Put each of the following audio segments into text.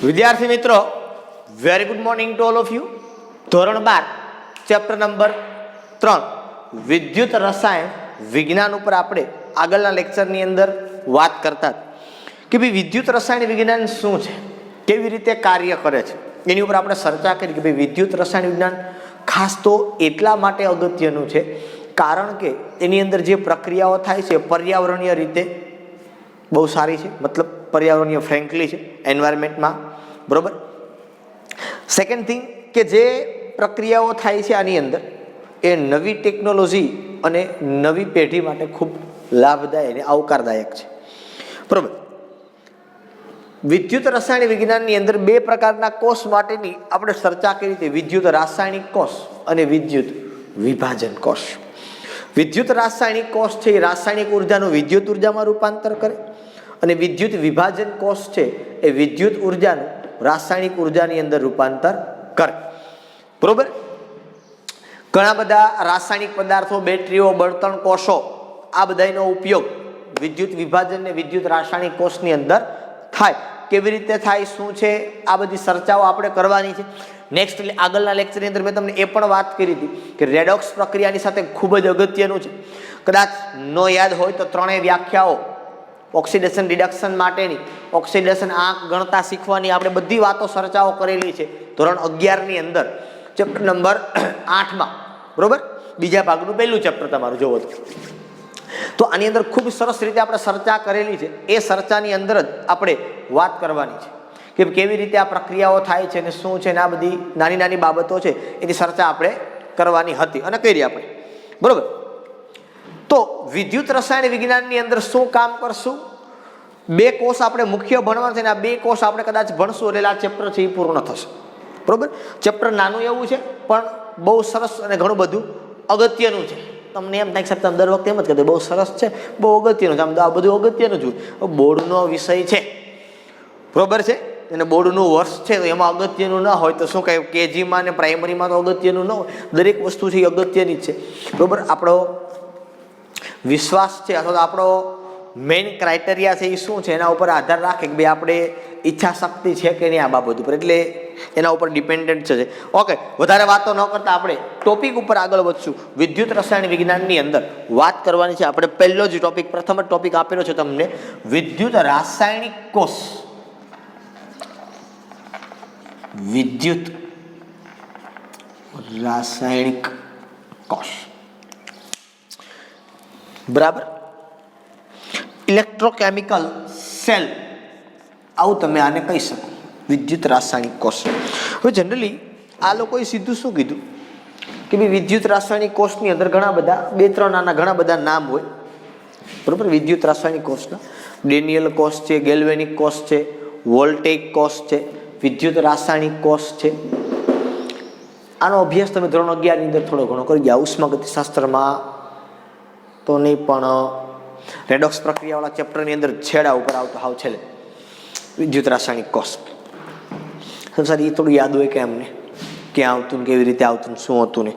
વિદ્યાર્થી મિત્રો, very good morning to all of you. ધોરણ 12 ચેપ્ટર નંબર 3 વિદ્યુત રસાયણ વિજ્ઞાન ઉપર આપણે આગળના લેક્ચરની અંદર વાત કરતા કે ભાઈ વિદ્યુત રસાયણ વિજ્ઞાન શું છે, કેવી રીતે કાર્ય કરે છે, એની ઉપર આપણે ચર્ચા કરી કે ભાઈ વિદ્યુત રસાયણ વિજ્ઞાન ખાસ તો એટલા માટે અગત્યનું છે કારણ કે એની અંદર જે પ્રક્રિયાઓ થાય છે પર્યાવરણીય રીતે બહુ સારી છે, મતલબ પર્યાવરણીય ફ્રેન્કલી છે એન્વાયરમેન્ટમાં, બરોબર. સેકન્ડ થિંગ કે જે પ્રક્રિયાઓ થાય છે આની અંદર એ નવી ટેકનોલોજી અને નવી પેઢી માટે ખૂબ લાભદાયક અને આવકારદાયક છે, બરોબર. વિદ્યુત રાસાયણિક વિજ્ઞાનની અંદર બે પ્રકારના કોષ માટેની આપણે ચર્ચા કરી હતી, વિદ્યુત રાસાયણિક કોષ અને વિદ્યુત વિભાજન કોષ. વિદ્યુત રાસાયણિક કોષ છે એ રાસાયણિક ઉર્જાનું વિદ્યુત ઉર્જામાં રૂપાંતર કરે અને વિદ્યુત વિભાજન કોષ છે એ વિદ્યુત ઉર્જાનું રાસાયણિક ઉર્જાની અંદર રૂપાંતર કરે, બરોબર. ઘણા બધા રાસાયણિક પદાર્થો, બેટરીઓ, બળતણ કોષો, આ બધાનો ઉપયોગ વિદ્યુત વિભાજન ને વિદ્યુત રાસાયણિક કોષની અંદર થાય. કેવી રીતે થાય, શું છે, આ બધી ચર્ચાઓ આપણે કરવાની છે. નેક્સ્ટ આગળના લેક્ચરની અંદર મેં તમને એ પણ વાત કરી હતી કે રેડોક્સ પ્રક્રિયાની સાથે ખૂબ જ અગત્યનું છે. કદાચ નો યાદ હોય તો ત્રણેય વ્યાખ્યાઓ ઓક્સિડેશન રિડક્શન માટેની, ઓક્સિડેશન આંક ગણતા શીખવાની આપણે બધી વાતો ચર્ચાઓ કરેલી છે ધોરણ 11ની અંદર ચેપ્ટર નંબર 8માં, બરોબર. બીજા ભાગનું પહેલું ચેપ્ટર તમારું જોવો તો આની અંદર ખૂબ સરસ રીતે આપણે ચર્ચા કરેલી છે. એ ચર્ચાની અંદર જ આપણે વાત કરવાની છે કે કેવી રીતે આ પ્રક્રિયાઓ થાય છે અને શું છે ને આ બધી નાની નાની બાબતો છે એની ચર્ચા આપણે કરવાની હતી અને કરી આપણે, બરોબર. તો વિદ્યુત રસાયણ વિજ્ઞાનની અંદર શું કામ કરશું, બે કોષ આપણે મુખ્ય ભણવાના છે અને આ બે કોષ આપણે કદાચ ભણશું એટલે આ ચેપ્ટર છે એ પૂર્ણ થશે, બરોબર. ચેપ્ટર નાનું એવું છે પણ બહુ સરસ અને ઘણું બધું અગત્યનું છે. તમને એમ થાય સાહેબ તમે દર વખતે એમ જ કહેતો બહુ સરસ છે, બહુ અગત્યનું છે, આમ આ બધું અગત્યનું જ હોય. બોર્ડનો વિષય છે, બરોબર છે, અને બોર્ડનું વર્ષ છે તો એમાં અગત્યનું ન હોય તો શું કહે, કેજીમાં ને પ્રાઇમરીમાં તો અગત્યનું ન હોય. દરેક વસ્તુ છે એ અગત્યની જ છે, બરોબર. આપણો વિશ્વાસ છે અથવા તો આપણો મેઇન ક્રાઇટેરિયા છે એ શું છે એના ઉપર આધાર રાખે કે ભાઈ આપણે ઈચ્છા શક્તિ છે કે નહીં આ બાબત ઉપર, એટલે એના ઉપર ડિપેન્ડન્ટ છે. ઓકે, વધારે વાતો ન કરતા આપણે ટોપિક ઉપર આગળ વધશું. વિદ્યુત રસાયણ વિજ્ઞાનની અંદર વાત કરવાની છે આપણે. પહેલો જ ટોપિક, પ્રથમ જ ટોપિક આપેલો છે તમને, વિદ્યુત રાસાયણિક કોષ. વિદ્યુત રાસાયણિક કોષ, બરાબર. ઇલેક્ટ્રોકેમિકલ સેલ, આવું તમે આને કહી શકો, વિદ્યુત રાસાયણિક કોષ. હવે જનરલી આ લોકોએ સીધું શું કીધું કે ભાઈ વિદ્યુત રાસાયણિક કોષની અંદર ઘણા બધા, બે ત્રણ આના ઘણા બધા નામ હોય, બરોબર. વિદ્યુત રાસાયણિક કોષના ડેનિયલ કોષ છે, ગેલ્વેનિક કોષ છે, વોલ્ટેઇક કોષ છે, વિદ્યુત રાસાયણિક કોષ છે. આનો અભ્યાસ તમે ધોરણ 11ની અંદર થોડો ઘણો કરી ગયા, ઉષ્માગતિશાસ્ત્રમાં તો નહીં પણ રેડોક્સ પ્રક્રિયાવાળા ચેપ્ટરની અંદર છેડા ઉપર આવતો હાવ છેલ્લે વિદ્યુત રાસાયણિક કોષ. સારી એ થોડું યાદ હોય કે એમને ક્યાં આવતું ને કેવી રીતે આવતું ને શું હતું ને,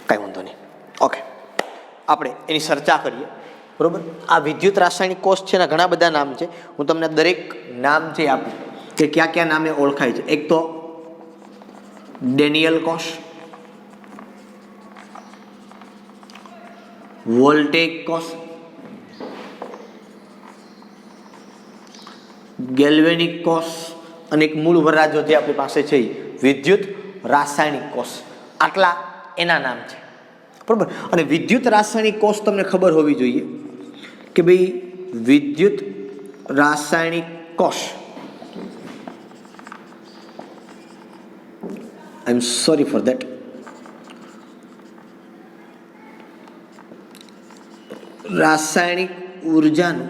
કાંઈ વાંધો નહીં. ઓકે, આપણે એની ચર્ચા કરીએ, બરોબર. આ વિદ્યુત રાસાયણિક કોષ છે એના ઘણા બધા નામ છે. હું તમને દરેક નામ છે આપું કે ક્યાં ક્યાં નામે ઓળખાય છે. એક તો ડેનિયલ કોષ, વોલ્ટેઇક કોષ, ગેલ્વેનિક કોષ અને એક મૂળ વરરાજો જે આપણી પાસે છે વિદ્યુત રાસાયણિક કોષ. આટલા એના નામ છે, બરોબર. અને વિદ્યુત રાસાયણિક કોષ તમને ખબર હોવી જોઈએ કે ભાઈ વિદ્યુત રાસાયણિક કોષ, આઈ એમ સોરી ફોર ધેટ, રાસાયણિક ઉર્જાનું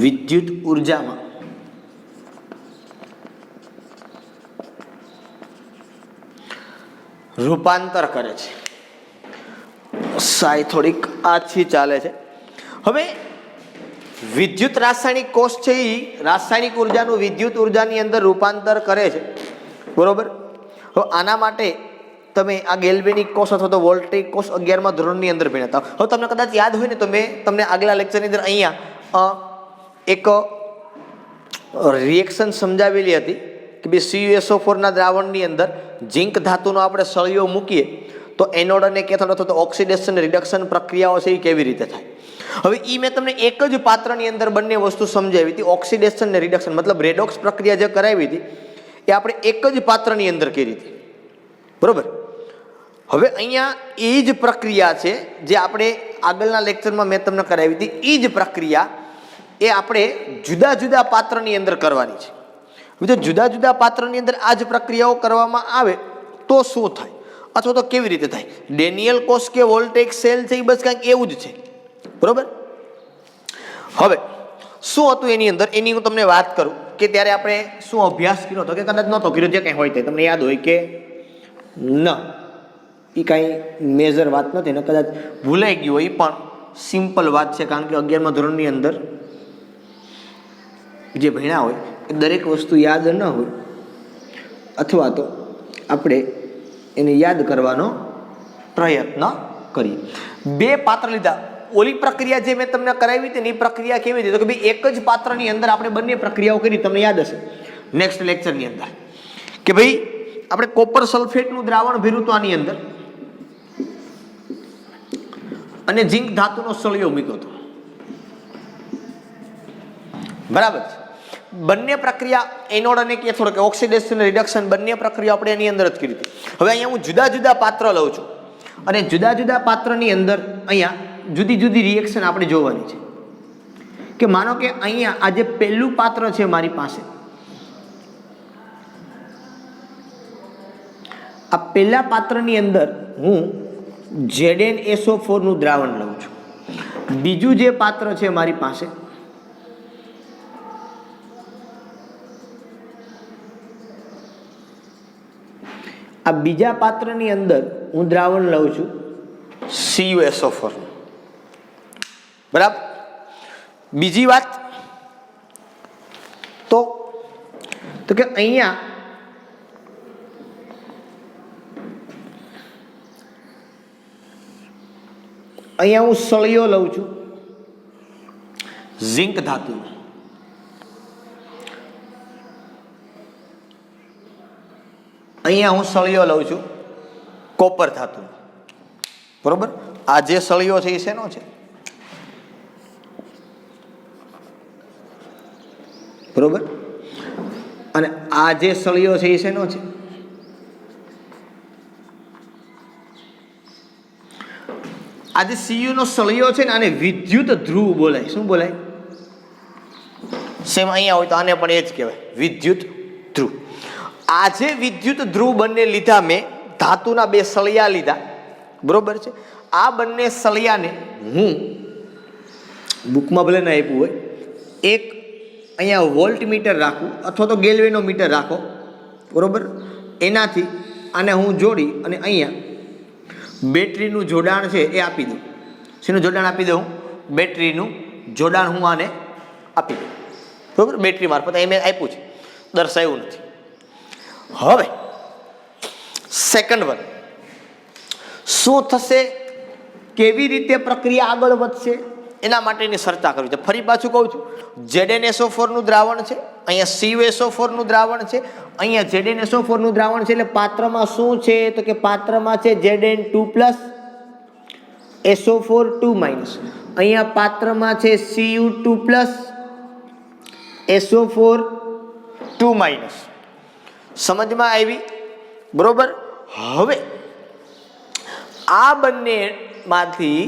વિદ્યુત ઉર્જામાં રૂપાંતર કરે છે. સાઈ થોડીક આછી ચાલે છે. હવે વિદ્યુત રાસાયણિક કોષ છે એ રાસાયણિક ઉર્જાનું વિદ્યુત ઉર્જાની અંદર રૂપાંતર કરે છે, બરોબર. હવે આના માટે તમે આ ગેલ્વેનિક કોષ અથવા તો વોલ્ટેઇક કોષ 11મા ધોરણની અંદર ભણ્યા હતા. હવે તમને કદાચ યાદ હોય ને તો મેં તમને આગલા લેક્ચરની અંદર અહીંયા એક રિએક્શન સમજાવેલી હતી કે ભાઈ CuSO4ના દ્રાવણની અંદર ઝીંક ધાતુનો આપણે સળિયો મૂકીએ તો એનોડ અને કેથોડ અથવા તો ઓક્સિડેશન રિડક્શન પ્રક્રિયાઓ છે એ કેવી રીતે થાય. હવે એ મેં તમને એક જ પાત્રની અંદર બંને વસ્તુ સમજાવી હતી. ઓક્સિડેશન ને રિડક્શન મતલબ રેડોક્સ પ્રક્રિયા જે કરાવી હતી એ આપણે એક જ પાત્રની અંદર કરી હતી, બરોબર. હવે અહીંયા એ જ પ્રક્રિયા છે જે આપણે આગળના લેક્ચરમાં મેં તમને કરાવી હતી. એ જ પ્રક્રિયા એ આપણે જુદા જુદા પાત્રની અંદર કરવાની છે. જો જુદા જુદા પાત્રની અંદર આ જ પ્રક્રિયાઓ કરવામાં આવે તો શું થાય અથવા તો કેવી રીતે થાય. ડેનિયલ કોષ કે વોલ્ટેઇક સેલ છે એ બસ કંઈક એવું જ છે, બરોબર. હવે શું હતું એની અંદર એની હું તમને વાત કરું કે ત્યારે આપણે શું અભ્યાસ કર્યો હતો કે કદાચ નહોતો કર્યો, જે કંઈ હોય તે તમને યાદ હોય કે ન, એ કાંઈ મેજર વાત નથી ને કદાચ ભૂલાઈ ગયું હોય, એ પણ સિમ્પલ વાત છે. કારણ કે 11મા ધોરણની અંદર જે ભણ્યા હોય એ દરેક વસ્તુ યાદ ન હોય અથવા તો આપણે એને યાદ કરવાનો પ્રયત્ન કરીએ. બે પાત્ર લીધા. ઓલી પ્રક્રિયા જે મેં તમને કરાવી હતી ને એ પ્રક્રિયા કેવી હતી તો કે ભાઈ એક જ પાત્રની અંદર આપણે બંને પ્રક્રિયાઓ કરી. તમને યાદ હશે નેક્સ્ટ લેક્ચરની અંદર કે ભાઈ આપણે કોપર સલ્ફેટનું દ્રાવણ ભર્યું હતું આની અંદર અને ઝીંક ધાતુનો સળિયો મૂક્યો હતો, બરાબર છે. બંને પ્રક્રિયા એનોડ અને કેથોડ કે ઓક્સિડેશન રિડક્શન બંને પ્રક્રિયા આપણે એની અંદર જ કરી હતી. હવે અહીંયા હું જુદા જુદા પાત્ર લઉં છું અને જુદા જુદા પાત્રની અંદર અહીંયા જુદી જુદી રિએક્શન આપણે જોવાની છે. કે માનો કે અહીંયા આ જે પહેલું પાત્ર છે મારી પાસે, આ પહેલા પાત્રની અંદર હું ZnSO4 નું દ્રાવણ લઉં છું. બીજું જે પાત્ર છે મારી પાસે આ બીજા પાત્રની અંદર હું દ્રાવણ લઉં છું CuSO4, બરાબર. બીજી વાત તો કે અહીંયા હું સળિયો લઉં છું ઝિંક ધાતુ, અહીંયા હું સળિયો લઉં છું કોપર ધાતુ, બરોબર. આ જે સળિયો છે એ શેનો છે, બરોબર. અને આ જે સળિયો છે એ શેનો છે, આ જે Cu નો સળિયો છે ને આને વિદ્યુત ધ્રુવ બોલાય. શું બોલાય? સેમ અહીંયા હોય તો આને પણ એ જ કહેવાય, વિદ્યુત ધ્રુવ. આ જે વિદ્યુત ધ્રુવ બંને લીધા મેં, ધાતુના બે સળિયા લીધા, બરોબર છે. આ બંને સળિયાને હું બુકમાં ભલે ના આપ્યું હોય, એક અહીંયા વોલ્ટ મીટર રાખું અથવા તો ગેલ્વેનો મીટર રાખો, બરોબર. એનાથી આને હું જોડી અને અહીંયા બેટરીનું જોડાણ છે એ આપી દઉં. શેનું જોડાણ આપી દઉં? બેટરીનું જોડાણ હું આને આપી દઉં, બરોબર. બેટરી મારફત અહીં મેં આપ્યું છે, દર્શાવ્યું નથી. હવે સેકન્ડ વન શું થશે, કેવી રીતે પ્રક્રિયા આગળ વધશે એના માટેની ચર્ચા કરવી છે. ફરી પાછું કહું છું, ZnSO4 નું દ્રાવણ છે, અહીંયા CuSO4 નું દ્રાવણ છે, અહીંયા ZnSO4 નું દ્રાવણ છે. એટલે પાત્રમાં શું છે તો કે પાત્રમાં છે Zn2+ SO4 2-. અહીંયા પાત્રમાં છે Cu2+ SO4 2-. સમજમાં આવી, બરોબર. હવે આ બંનેમાંથી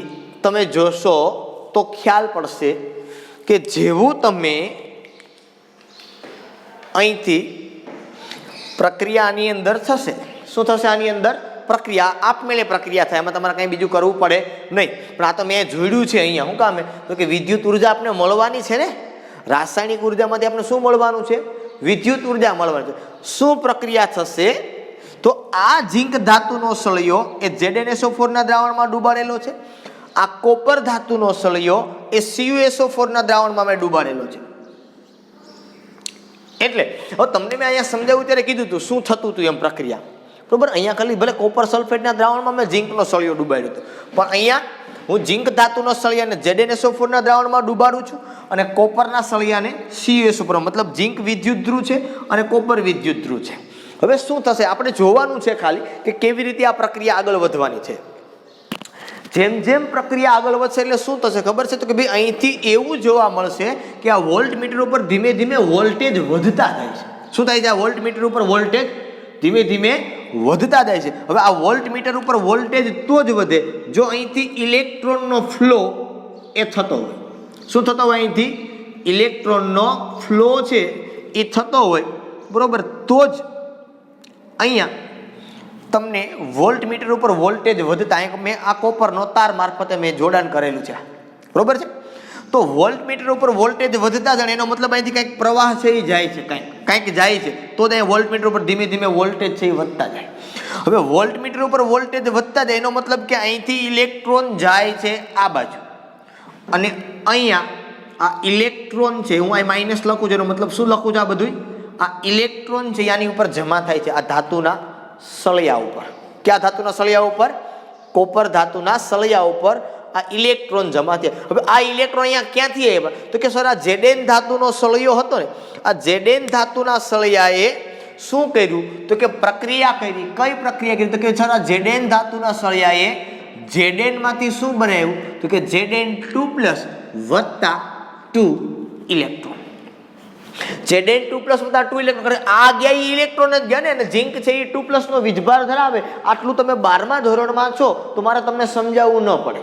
તમે જોશો તો ખ્યાલ પડશે કે જેવું તમે અહીંથી પ્રક્રિયાની અંદર થશે, શું થશે? આની અંદર પ્રક્રિયા આપમેળે પ્રક્રિયા થાય, એમાં તમારે કંઈ બીજું કરવું પડે નહીં. પણ આ તો મેં જોડ્યું છે અહીંયા. શું કામે? તો કે વિદ્યુત ઉર્જા આપણે મળવાની છે ને, રાસાયણિક ઉર્જામાંથી આપણે શું મળવાનું છે? વિદ્યુત ઉર્જા મળવાની છે. શું પ્રક્રિયા થશે તો આ ઝીંક ધાતુનો સળિયો એ ZnSO4 ના દ્રાવણમાં ડૂબાડેલો છે, આ કોપર ધાતુનો સળિયો એ CuSO4 ના દ્રાવણમાં મેં ડૂબાડેલો છે. એટલે હવે તમને મેં અહીંયા સમજાવ્યું ત્યારે કીધું હતું શું થતું હતું એમ પ્રક્રિયા, બરોબર. અહીંયા ખાલી ભલે કોપર સલ્ફેટના દ્રાવણમાં મેં ઝીંકનો સળિયો ડૂબાડ્યો હતો, પણ અહીંયા હું ઝીંક ધાતુનો સળિયાને ZnSO4 ના દ્રાવણમાં ડુબાડું છું અને કોપરના સળિયાને CuSO4, મતલબ ઝીંક વિદ્યુત ધ્રુવ છે અને કોપર વિદ્યુત ધ્રુવ છે. હવે શું થશે આપણે જોવાનું છે ખાલી કે કેવી રીતે આ પ્રક્રિયા આગળ વધવાની છે. જેમ જેમ પ્રક્રિયા આગળ વધશે એટલે શું થશે ખબર છે, તો કે ભાઈ અહીંથી એવું જોવા મળશે કે આ વોલ્ટ મીટર ઉપર ધીમે ધીમે વોલ્ટેજ વધતા જાય છે. શું થાય છે? આ વોલ્ટ મીટર ઉપર વોલ્ટેજ ધીમે ધીમે વધતા જાય છે. હવે આ વોલ્ટ મીટર ઉપર વોલ્ટેજ તો જ વધે જો અહીંથી ઇલેક્ટ્રોનનો ફ્લો એ થતો હોય. શું થતો હોય? અહીંથી ઇલેક્ટ્રોનનો ફ્લો છે એ થતો હોય, બરોબર, તો જ અહીંયા તમને વોલ્ટ મીટર ઉપર વોલ્ટેજ વધતા, મેં આ કોપરનો તાર મારફતે મેં જોડાણ કરેલું છે, બરોબર છે. તો વોલ્ટ મીટર ઉપર વોલ્ટેજ વધતા જાય એનો મતલબ અહીંથી કંઈક પ્રવાહ છે એ જાય છે, કંઈક જાય છે, તો ત્યાં વોલ્ટ મીટર ઉપર ધીમે ધીમે વોલ્ટેજ છે એ વધતા જાય. હવે વોલ્ટ મીટર ઉપર વોલ્ટેજ વધતા જાય એનો મતલબ કે અહીંથી ઇલેક્ટ્રોન જાય છે આ બાજુ અને અહીંયા આ ઇલેક્ટ્રોન છે, હું અહીં માઇનસ લખું છું એનો મતલબ શું લખું છું? આ બધું આ ઇલેક્ટ્રોન છે આની ઉપર જમા થાય છે આ ધાતુના સળિયા ઉપર. કયા ધાતુના સળિયા ઉપર? કોપર ધાતુના સળિયા ઉપર આ ઇલેક્ટ્રોન જમા થયા. હવે આ ઇલેક્ટ્રોન અહીંયા ક્યાંથી આવ્યા? તો કે સર આ Zn ધાતુનો સળિયો હતો ને, આ Zn ધાતુના સળિયાએ શું કર્યું? તો કે પ્રક્રિયા કરી. કઈ પ્રક્રિયા કરી? તો કે સર આ Zn ધાતુના સળિયાએ Zn માંથી શું બનાવ્યું? તો કે Zn2+ વત્તા 2 ઇલેક્ટ્રોન. Zn2+ વત્તા 2 ઇલેક્ટ્રોન. આ ગયા ઇલેક્ટ્રોન જ ગયા ને, અને ઝીંક છે એ 2+ નો વીજભાર ધરાવે. આટલું તમે 12મા ધોરણમાં છો તો મારે તમને સમજાવવું ન પડે,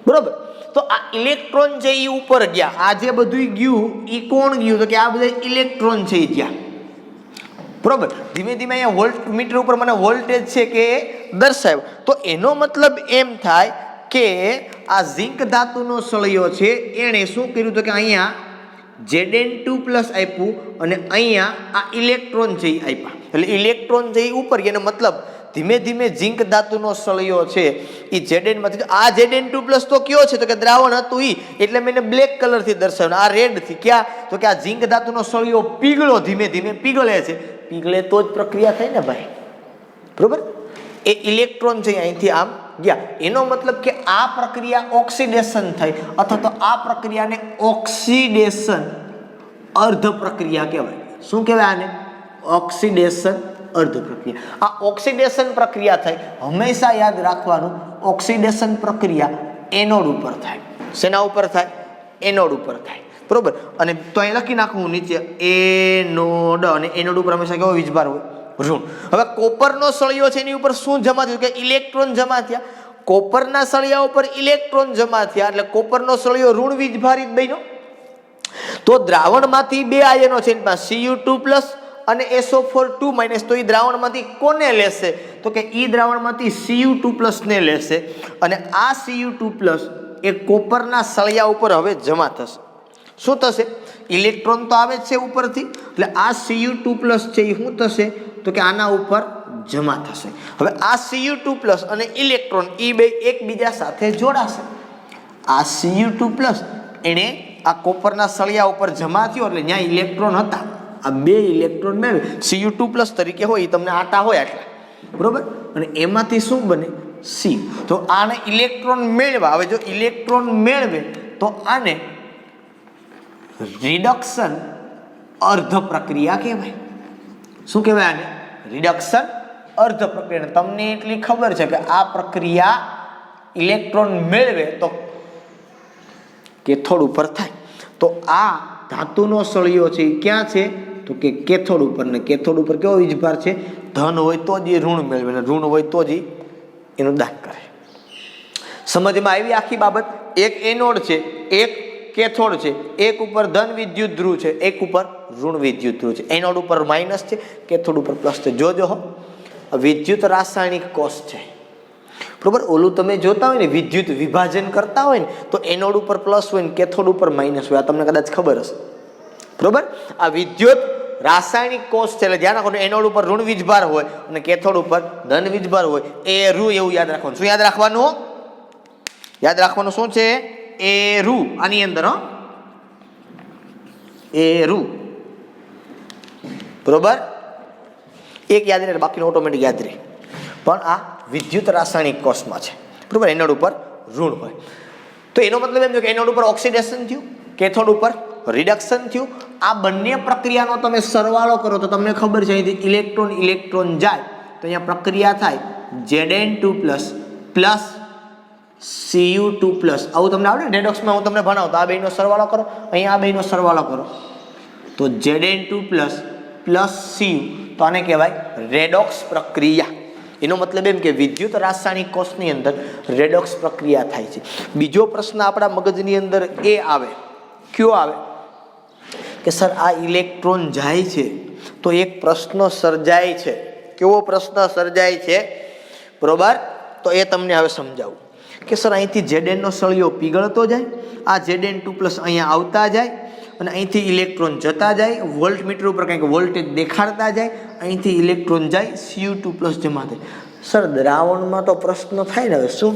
બરોબર. તો આ ઇલેક્ટ્રોન છે એ ઉપર ગયા. આ જે બધું ગયું એ કોણ ગયું? તો કે આ બધા ઇલેક્ટ્રોન છે એ ગયા, બરોબર. ધીમે ધીમે અહીંયા વોલ્ટ મીટર ઉપર મને વોલ્ટેજ છે કે દર્શાવ્યો. તો એનો મતલબ એમ થાય કે આ ઝીંક ધાતુનો સળિયો છે એણે શું કર્યું? તો કે અહીંયા Zn2+ આપ્યું અને અહીંયા આ ઇલેક્ટ્રોન છે એ આપ્યા. એટલે ઇલેક્ટ્રોન છે એ ઉપર ગયા. એનો મતલબ ધીમે ધીમે ઝીંક ધાતુનો સળિયો છે એ Zn માંથી, આ Zn2+ તો કયો છે? તો કે દ્રાવણ હતું ઈ, એટલે મેં બ્લેક કલરથી દર્શાવ્યું. આ રેડ થી ક્યાં? તો કે આ ઝીંક ધાતુનો સળિયો પીગળો, ધીમે ધીમે પીગળે છે. પીગળે તો જ પ્રક્રિયા થાય ને ભાઈ, બરોબર. એ ઇલેક્ટ્રોન છે અહીંથી આમ ગયા. એનો મતલબ કે આ પ્રક્રિયા ઓક્સિડેશન થઈ, અથવા તો આ પ્રક્રિયાને ઓક્સિડેશન અર્ધ પ્રક્રિયા કહેવાય. શું કહેવાય આને? ઓક્સિડેશન અર્ધ પ્રક્રિયા. આ ઓક્સિડેશન પ્રક્રિયા થાય, હંમેશા યાદ રાખવાનું, ઓક્સિડેશન પ્રક્રિયા એનોડ ઉપર થાય. શેના ઉપર થાય? એનોડ ઉપર થાય, બરોબર. અને તો અહીં લખી નાખવું નીચે એનોડ, અને એનોડ ઉપર હંમેશા કેવો વીજભાર હોય? ઋણ. હવે કોપરનો સળિયો છે એની ઉપર શું જમા થયું? કે ઇલેક્ટ્રોન જમા થયા. કોપરના સળિયા ઉપર ઇલેક્ટ્રોન જમા થયા એટલે કોપરનો સળિયો ઋણ વીજભારિત બન્યો. તો દ્રાવણમાંથી બે આયનો છે Cu2+ અને SO4 2-. તો એ દ્રાવણમાંથી કોને લેશે? તો કે એ દ્રાવણમાંથી Cu2+ ને લેશે અને આ Cu2+ એ કોપરના સળિયા ઉપર હવે જમા થશે. શું થશે? ઇલેક્ટ્રોન તો આવે જ છે ઉપરથી, એટલે આ Cu2+ છે એ શું થશે? તો કે આના ઉપર જમા થશે. હવે આ Cu2+ અને ઇલેક્ટ્રોન એ બે એકબીજા સાથે જોડાશે. આ Cu2+ એને આ કોપરના સળિયા ઉપર જમા થયો એટલે ત્યાં ઇલેક્ટ્રોન હતા, આ બે ઇલેક્ટ્રોન મેળવે Cu2+ તરીકે હોય, તમને આટા હોય આટલા, બરોબર. અને એમાંથી શું બને? C. તો આને ઇલેક્ટ્રોન મેળવા. હવે જો ઇલેક્ટ્રોન મેળવે તો આને રિડક્શન અર્ધ પ્રક્રિયા કહેવાય. શું કહેવાય આને? રિડક્શન અર્ધ પ્રક્રિયા. તમને એટલી ખબર છે કે આ પ્રક્રિયા ઇલેક્ટ્રોન મેળવે તો કેથોડ ઉપર થાય. તો આ ધાતુનો સળિયો છે એ ક્યાં છે? તો કે કેથોડ ઉપર. ને કેથોડ ઉપર કેવો વીજભાર છે? ધન હોય તો જ એ ઋણ મેળવે, ને ઋણ હોય તો જ એનું દાન કરે. સમજમાં આવી આખી બાબત? એક એનોડ છે, એક કેથોડ છે, એક ઉપર ધન વિદ્યુત ધ્રુવ છે, એક ઉપર ઋણ વિદ્યુત ધ્રુવ છે. એનોડ ઉપર માઇનસ છે, કેથોડ ઉપર પ્લસ છે. જોજો હો, વિદ્યુત રાસાયણિક કોષ છે, બરોબર. ઓલું તમે જોતા હોય ને વિદ્યુત વિભાજન કરતા હોય ને તો એનોડ ઉપર પ્લસ હોય ને કેથોડ ઉપર માઇનસ હોય. આ તમને કદાચ ખબર હશે, બરોબર. આ વિદ્યુત રાસાયણિક કોષ છે એટલે ધ્યાન રાખો, એનોડ ઉપર ઋણ વીજભાર હોય અને કેથોડ ઉપર ધન વીજભાર હોય. એ રૂ એવું યાદ રાખવાનું. શું યાદ રાખવાનું? યાદ રાખવાનું શું છે? એ રૂ. આની અંદર એ રૂ, બરોબર. એક યાદ રહે, બાકીનું ઓટોમેટિક યાદ રહે. પણ આ વિદ્યુત રાસાયણિક કોષમાં છે, બરોબર. એનોડ ઉપર ઋણ હોય. તો એનો મતલબ એમ થયો કે એનોડ ઉપર ઓક્સિડેશન થયું, કેથોડ ઉપર રિડક્શન થયું. આ બંને પ્રક્રિયાનો તમે સરવાળો કરો તો તમને ખબર છે અહીંથી ઇલેક્ટ્રોન ઇલેક્ટ્રોન જાય તો અહીંયા પ્રક્રિયા થાય Zn2 પ્લસ Cu2 પ્લસ. આવું તમને આવડે ને રેડોક્સમાં હું તમને ભણાવતો. આ બેનો સરવાળો કરો, અહીંયા આ બેનો સરવાળો કરો તો Zn2 પ્લસ Cu. તો આને કહેવાય રેડોક્સ પ્રક્રિયા. એનો મતલબ એમ કે વિદ્યુત રાસાયણિક કોષની અંદર રેડોક્સ પ્રક્રિયા થાય છે. બીજો પ્રશ્ન આપણા મગજની અંદર એ આવે, કયો આવે કે સર આ ઇલેક્ટ્રોન જાય છે તો એક પ્રશ્ન સર્જાય છે. કેવો પ્રશ્ન સર્જાય છે? બરોબર, તો એ તમને હવે સમજાવું કે સર અહીંથી Zn નો સળિયો પીગળતો જાય, આ Zn2 પ્લસ અહીંયા આવતા જાય અને અહીંથી ઇલેક્ટ્રોન જતા જાય, વોલ્ટમીટર ઉપર કંઈક વોલ્ટેજ દેખાડતા જાય, અહીંથી ઇલેક્ટ્રોન જાય, Cu2 પ્લસ જમા થાય. સર દ્રાવણમાં તો પ્રશ્ન થાય ને હવે શું?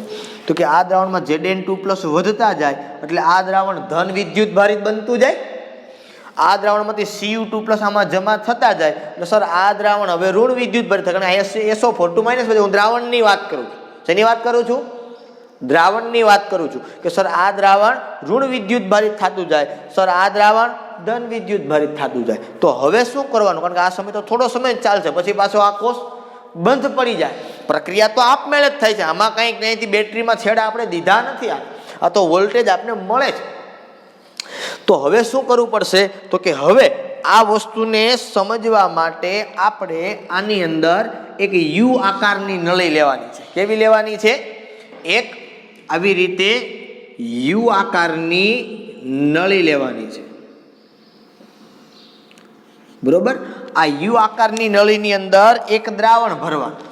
તો કે આ દ્રાવણમાં Zn2 પ્લસ વધતા જાય એટલે આ દ્રાવણ ધન વિદ્યુત ભારિત બનતું જાય, આ દ્રાવણમાંથી Cu2 પ્લસ આમાં જમા થતા જાય એટલે સર આ દ્રાવણ હવે ઋણ વિદ્યુત ભારિત થાય. કારણ SO4 માઇનસ વધે. હું દ્રાવણની વાત કરું છું. શેની વાત કરું છું? દ્રાવણની વાત કરું છું કે સર આ દ્રાવણ ઋણ વિદ્યુત ભારિત થતું જાય, સર આ દ્રાવણ ધન વિદ્યુત ભારિત થતું જાય. તો હવે શું કરવાનું? કારણ કે આ સમય તો થોડો સમય જ ચાલશે, પછી પાછો આ કોષ બંધ પડી જાય. પ્રક્રિયા તો આપમેળે જ થાય છે. આમાં કંઈક અહીંથી બેટરીમાં છેડા આપણે દીધા નથી. આ તો વોલ્ટેજ આપને મળે છે. તો હવે શું કરવું પડશે? તો કે હવે આ વસ્તુને સમજવા માટે આપણે આની અંદર એક યુ આકારની નળી લેવાની છે. કેવી લેવાની છે? એક આવી રીતે યુ આકારની નળી લેવાની છે. બરોબર, આ યુ આકારની નળીની અંદર એક દ્રાવણ ભરવાનું.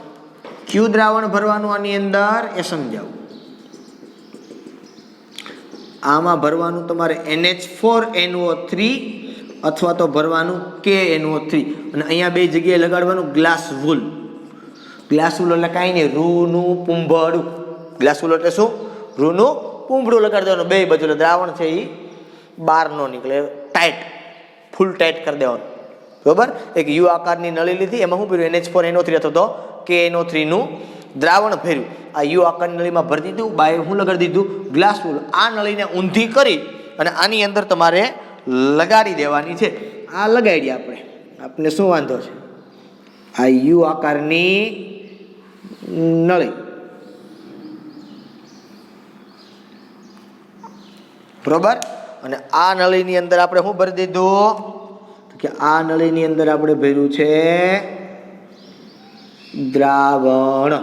કયું દ્રાવણ ભરવાનું આની અંદર એ સમજાવું. આમાં ભરવાનું તમારે NH4NO3 અથવા તો ભરવાનું KNO3 અને અહીંયા બે જગ્યાએ લગાડવાનું ગ્લાસ વૂલ. ગ્લાસ વૂલ એટલે કાંઈ નહીં, રૂનું પૂંભળું. ગ્લાસ વૂલ એટલે શું? રૂનું પૂંભળું લગાડી દેવાનું બે બાજુ. દ્રાવણ છે એ બહાર ન નીકળે, ટાઈટ, ફૂલ ટાઈટ કરી દેવાનું. બરોબર, એક યુ આકારની નળી લીધી, એમાં શું ભર્યું? NH4NO3 અથવા તો KNO3 નું દ્રાવણ ભર્યું. આ યુ આકારની નળીમાં ભરી દીધું, બાય હું લગાડી દીધું ગ્લાસ વૂલ. આ નળીને ઊંધી કરી અને આની અંદર તમારે લગાડી દેવાની છે. આ લગાડી આપણે શું વાંધો છે? આ યુ આકારની નળી, બરોબર, અને આ નળીની અંદર આપણે શું ભરી દીધું કે આ નળીની અંદર આપણે ભર્યું છે દ્રાવણ.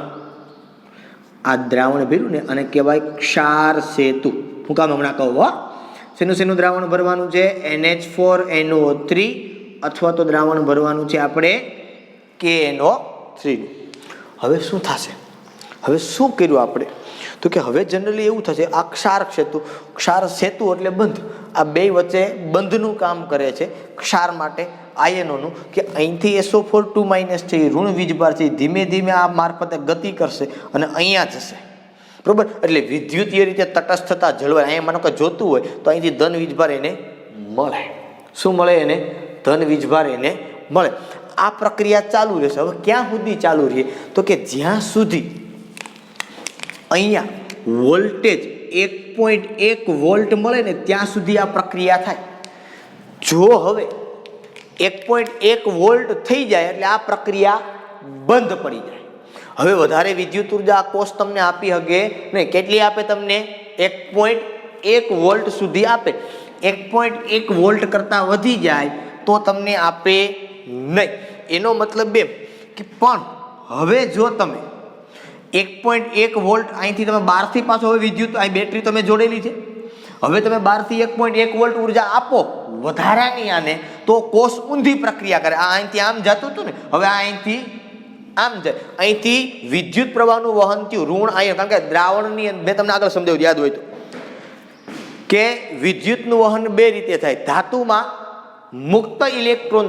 આ દ્રાવણ ભર્યું ને અને કહેવાય ક્ષાર સેતુ. હું કામ હમણાં કહું હો. શેનું દ્રાવણ ભરવાનું છે? NH4NO3 અથવા તો દ્રાવણ ભરવાનું છે આપણે KNO3. હવે શું થશે? હવે શું કર્યું આપણે? તો કે હવે જનરલી એવું થશે, આ ક્ષાર સેતુ એટલે બંધ. આ બે વચ્ચે બંધનું કામ કરે છે ક્ષાર માટે આયનોનું, કે અહીંથી SO4 માઇનસ છે એ ઋણ વીજભાર છે ધીમે ધીમે આ મારફતે ગતિ કરશે અને અહીંયા જશે. બરોબર, એટલે વિદ્યુતીય રીતે તટસ્થતા જળવાય. અહીંયા માનો કે જોતું હોય તો અહીંથી ધન વીજભાર એને મળે. શું મળે? એને ધન વીજભાર એને મળે. આ પ્રક્રિયા ચાલુ રહેશે. હવે ક્યાં સુધી ચાલુ રહે? તો કે જ્યાં સુધી અહીંયા વોલ્ટેજ 1.1 વોલ્ટ મળે ને ત્યાં સુધી આ પ્રક્રિયા થાય. જો હવે 1.1 વોલ્ટ થઈ જાય એટલે આ પ્રક્રિયા બંધ પડી જાય. હવે વધારે વિદ્યુત ઉર્જા આ કોષ તમને આપી શકે નહીં. કેટલી આપે તમને? 1.1 વોલ્ટ સુધી આપે. 1.1 વોલ્ટ કરતાં વધી જાય તો તમને આપે નહીં. એનો મતલબ એમ કે પણ હવે જો તમે 1.1 વોલ્ટ અહીંથી તમે બહારથી પાછો હવે વિદ્યુત અહીં બેટરી તમે જોડેલી છે, હવે તમે બહારથી 1.1 વોલ્ટ ઉર્જા આપો વધારાની આને, તો કોષ ઊંધી પ્રક્રિયા કરે. આ અહીંથી આમ જતું હતું ને, હવે આ અહીંથી આમ જાય. અહીંથી વિદ્યુત પ્રવાહનું વહન થયું ઋણ આયન. કારણ કે દ્રાવણની મેં તમને આગળ સમજાવ્યું યાદ હોય તો, કે વિદ્યુતનું વહન બે રીતે થાય. ધાતુમાં મુક્ત ઇલેક્ટ્રોન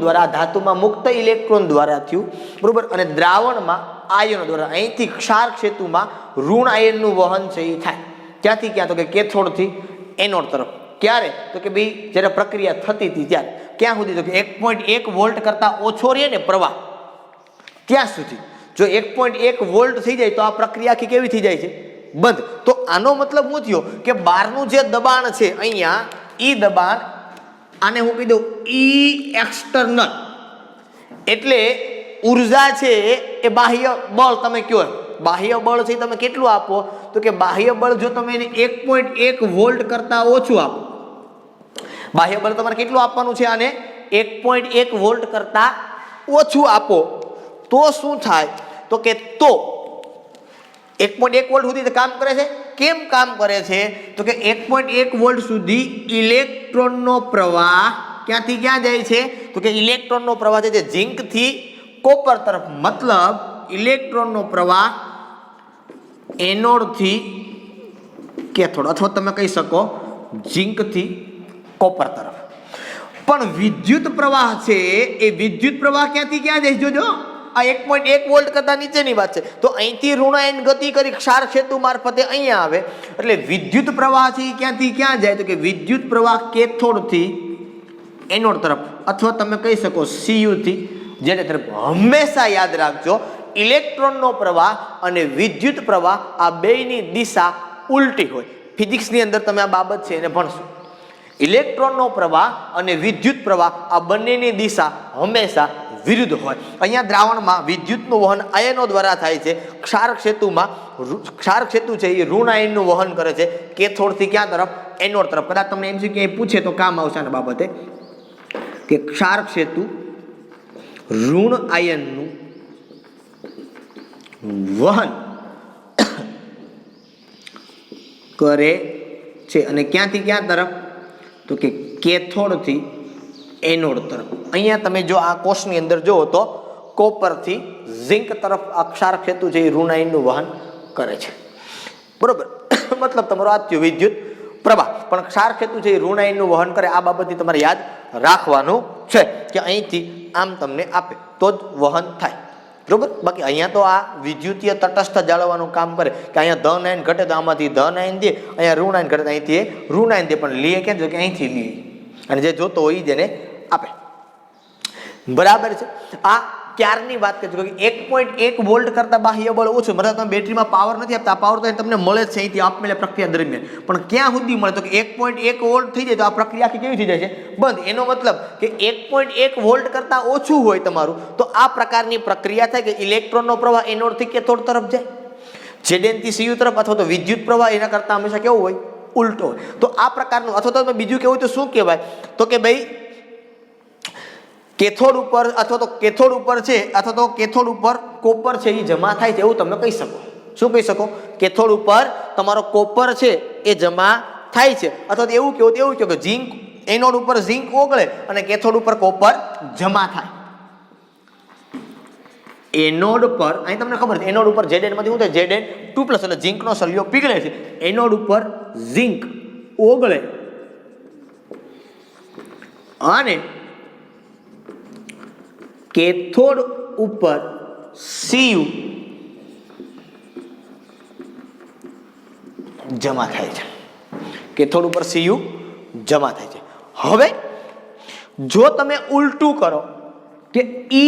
દ્વારા થયું, બરોબર, અને દ્રાવણમાં આયનો દ્વારા. અહીંથી ક્ષાર ક્ષેત્રમાં ઋણ આયનનું વહન છે એ થાય. ક્યાંથી ક્યાં? તો કે કેથોડથી એનોડ તરફ. ક્યારે? તો કે ભાઈ જ્યારે પ્રક્રિયા થતી હતી ત્યારે. ક્યાં સુધી? તો કે 1.1 વોલ્ટ કરતાં ઓછો રહે ને પ્રવાહ ત્યાં સુધી. જો 1.1 વોલ્ટ થઈ જાય તો આ પ્રક્રિયા આખી કેવી થઈ જાય છે? બંધ. તો આનો મતલબ શું થયો કે બહારનું જે દબાણ છે અહીંયા ઈ દબાણ આને હું કહી દઉં ઈ એક્સટર્નલ, એટલે ઉર્જા છે એ બાહ્ય બળ તમે કયો બાહ્ય બળ છે તમે કેટલું આપો તો કે બાહ્ય બળ જો તમે એને 1.1 વોલ્ટ કરતા ઓછું આપો, બાહ્ય બળ તમારે કેટલું આપવાનું છે આને 1.1 વોલ્ટ કરતા ઓછું આપો તો શું થાય તો કે તો 1.1 વોલ્ટ સુધી કામ કરે છે. કેમ કામ કરે છે તો કે 1.1 વોલ્ટ સુધી ઇલેક્ટ્રોનનો પ્રવાહ ક્યાંથી ક્યાં જાય છે તો કે ઇલેક્ટ્રોનનો પ્રવાહ છે જે ઝિંક થી કોપર તરફ, મતલબ ઇલેક્ટ્રોનનો પ્રવાહ એનોડ થી કેથોડ અથવા તમે કહી શકો ઝિંક થી કોપર તરફ. પણ વિદ્યુત પ્રવાહ છે એ વિદ્યુત પ્રવાહ ક્યાંથી ક્યાં જાય જોજો, આ 1.1 વોલ્ટ કરતા નીચેની વાત છે તો અહીંથી ઋણાયન ગતિ કરી ક્ષાર સેતુ મારફતે અહીંયા આવે, એટલે વિદ્યુત પ્રવાહ છે ક્યાંથી ક્યાં જાય તો કે વિદ્યુત પ્રવાહ કેથોડ થી એનોડ તરફ અથવા તમે કહી શકો Cu થી જેને તરફ. હંમેશા યાદ રાખજો ઇલેક્ટ્રોનનો પ્રવાહ અને વિદ્યુત પ્રવાહ આ બેયની દિશા ઉલટી હોય. ફિઝિક્સની અંદર તમે આ બાબત છે એને ભણશો. ઇલેક્ટ્રોનનો પ્રવાહ અને વિદ્યુત પ્રવાહ આ બંનેની દિશા હંમેશા વિરુદ્ધ હોય. અહીંયા દ્રાવણમાં વિદ્યુતનું વહન આયનો દ્વારા થાય છે, ક્ષારક સેતુમાં ક્ષારક સેતુ છે એ ઋણ આયનનું વહન કરે છે કેથોડથી ક્યાં તરફ એનોડ તરફ. કદાચ તમને એમ ક્યાંય પૂછે તો કામ આવશે આના બાબતે કે ક્ષારક સેતુ ઋણ આયનનું વહન કરે છે અને ક્યાંથી ક્યાં તરફ તો કે કેથોડથી એનોડ તરફ. અહીંયા તમે જો આ કોષની અંદર જુઓ તો કોપરથી ઝિંક તરફ આ ક્ષારક સેતુ છે એ ઋણ આયનનું વહન કરે છે, બરોબર. મતલબ તમારો આ થયો વિદ્યુત પ્રવાહ, પણ ક્ષારક સેતુ છે એ ઋણ આયનનું વહન કરે. આ બાબતથી તમારે યાદ રાખવાનું છે કે અહીંથી આમ તમને આપે તો જ વહન થાય, બરોબર. બાકી અહીંયા તો આ વિદ્યુતીય તટસ્થ જાળવવાનું કામ કરે કે અહીંયા ધન આયન ઘટે તો આમાંથી ધન આયન દે, અહીંયા ઋણ આયન ઘટે તો અહીંથી ઋણ આયન દે, પણ લે કેમ કે અહીંથી લે અને જે જોતો હોય એ જેને આપે, બરાબર છે. આ ક્યારની વાત કરજો કે 1.1 વોલ્ટ કરતા બાહ્ય બળ ઓછું, મતલબ તમે બેટરીમાં પાવર નથી આપતા, પાવર તો તમને મળે જ છે અહીંથી આપમેળે પ્રક્રિયા દરમિયાન, પણ ક્યાં સુધી મળે તો કે 1.1 વોલ્ટ થઈ જાય તો આ પ્રક્રિયા આખી કેવી થઈ જાય છે બંધ. એનો મતલબ કે 1.1 વોલ્ટ કરતા ઓછું હોય તમારું તો આ પ્રકારની પ્રક્રિયા થાય કે ઇલેક્ટ્રોનનો પ્રવાહ એનોડથી કેથોડ તરફ જાય, Zn થી Cu તરફ, અથવા તો વિદ્યુત પ્રવાહ એના કરતા હંમેશા કેવો હોય ઉલટો હોય. તો આ પ્રકારનું, અથવા તો બીજું કેવું તો શું કહેવાય તો કે ભાઈ કેથોડ ઉપર અથવા તો કેથોડ ઉપર છે અથવા તો કેથોડ ઉપર કોપર છે એ જમા થાય છે એવું તમે કહી શકો. શું કહી શકો? કેથોડ ઉપર તમારો કોપર છે એ જમા થાય છે, અથવા તો એવું કહો કે ઝિંક એનોડ ઉપર ઝિંક ઓગળે અને કેથોડ ઉપર કોપર જમા થાય. એનોડ પર અહીં તમને ખબર છે એનોડ ઉપર Zn માંથી શું થાય Zn2+ એટલે ઝિંકનો સળિયો પીગળે છે. એનોડ ઉપર ઝિંક ઓગળે અને કેથોડ ઉપર Cu જમા થાય છે. કેથોડ ઉપર Cu જમા થાય છે. હવે જો તમે ઉલટું કરો કે E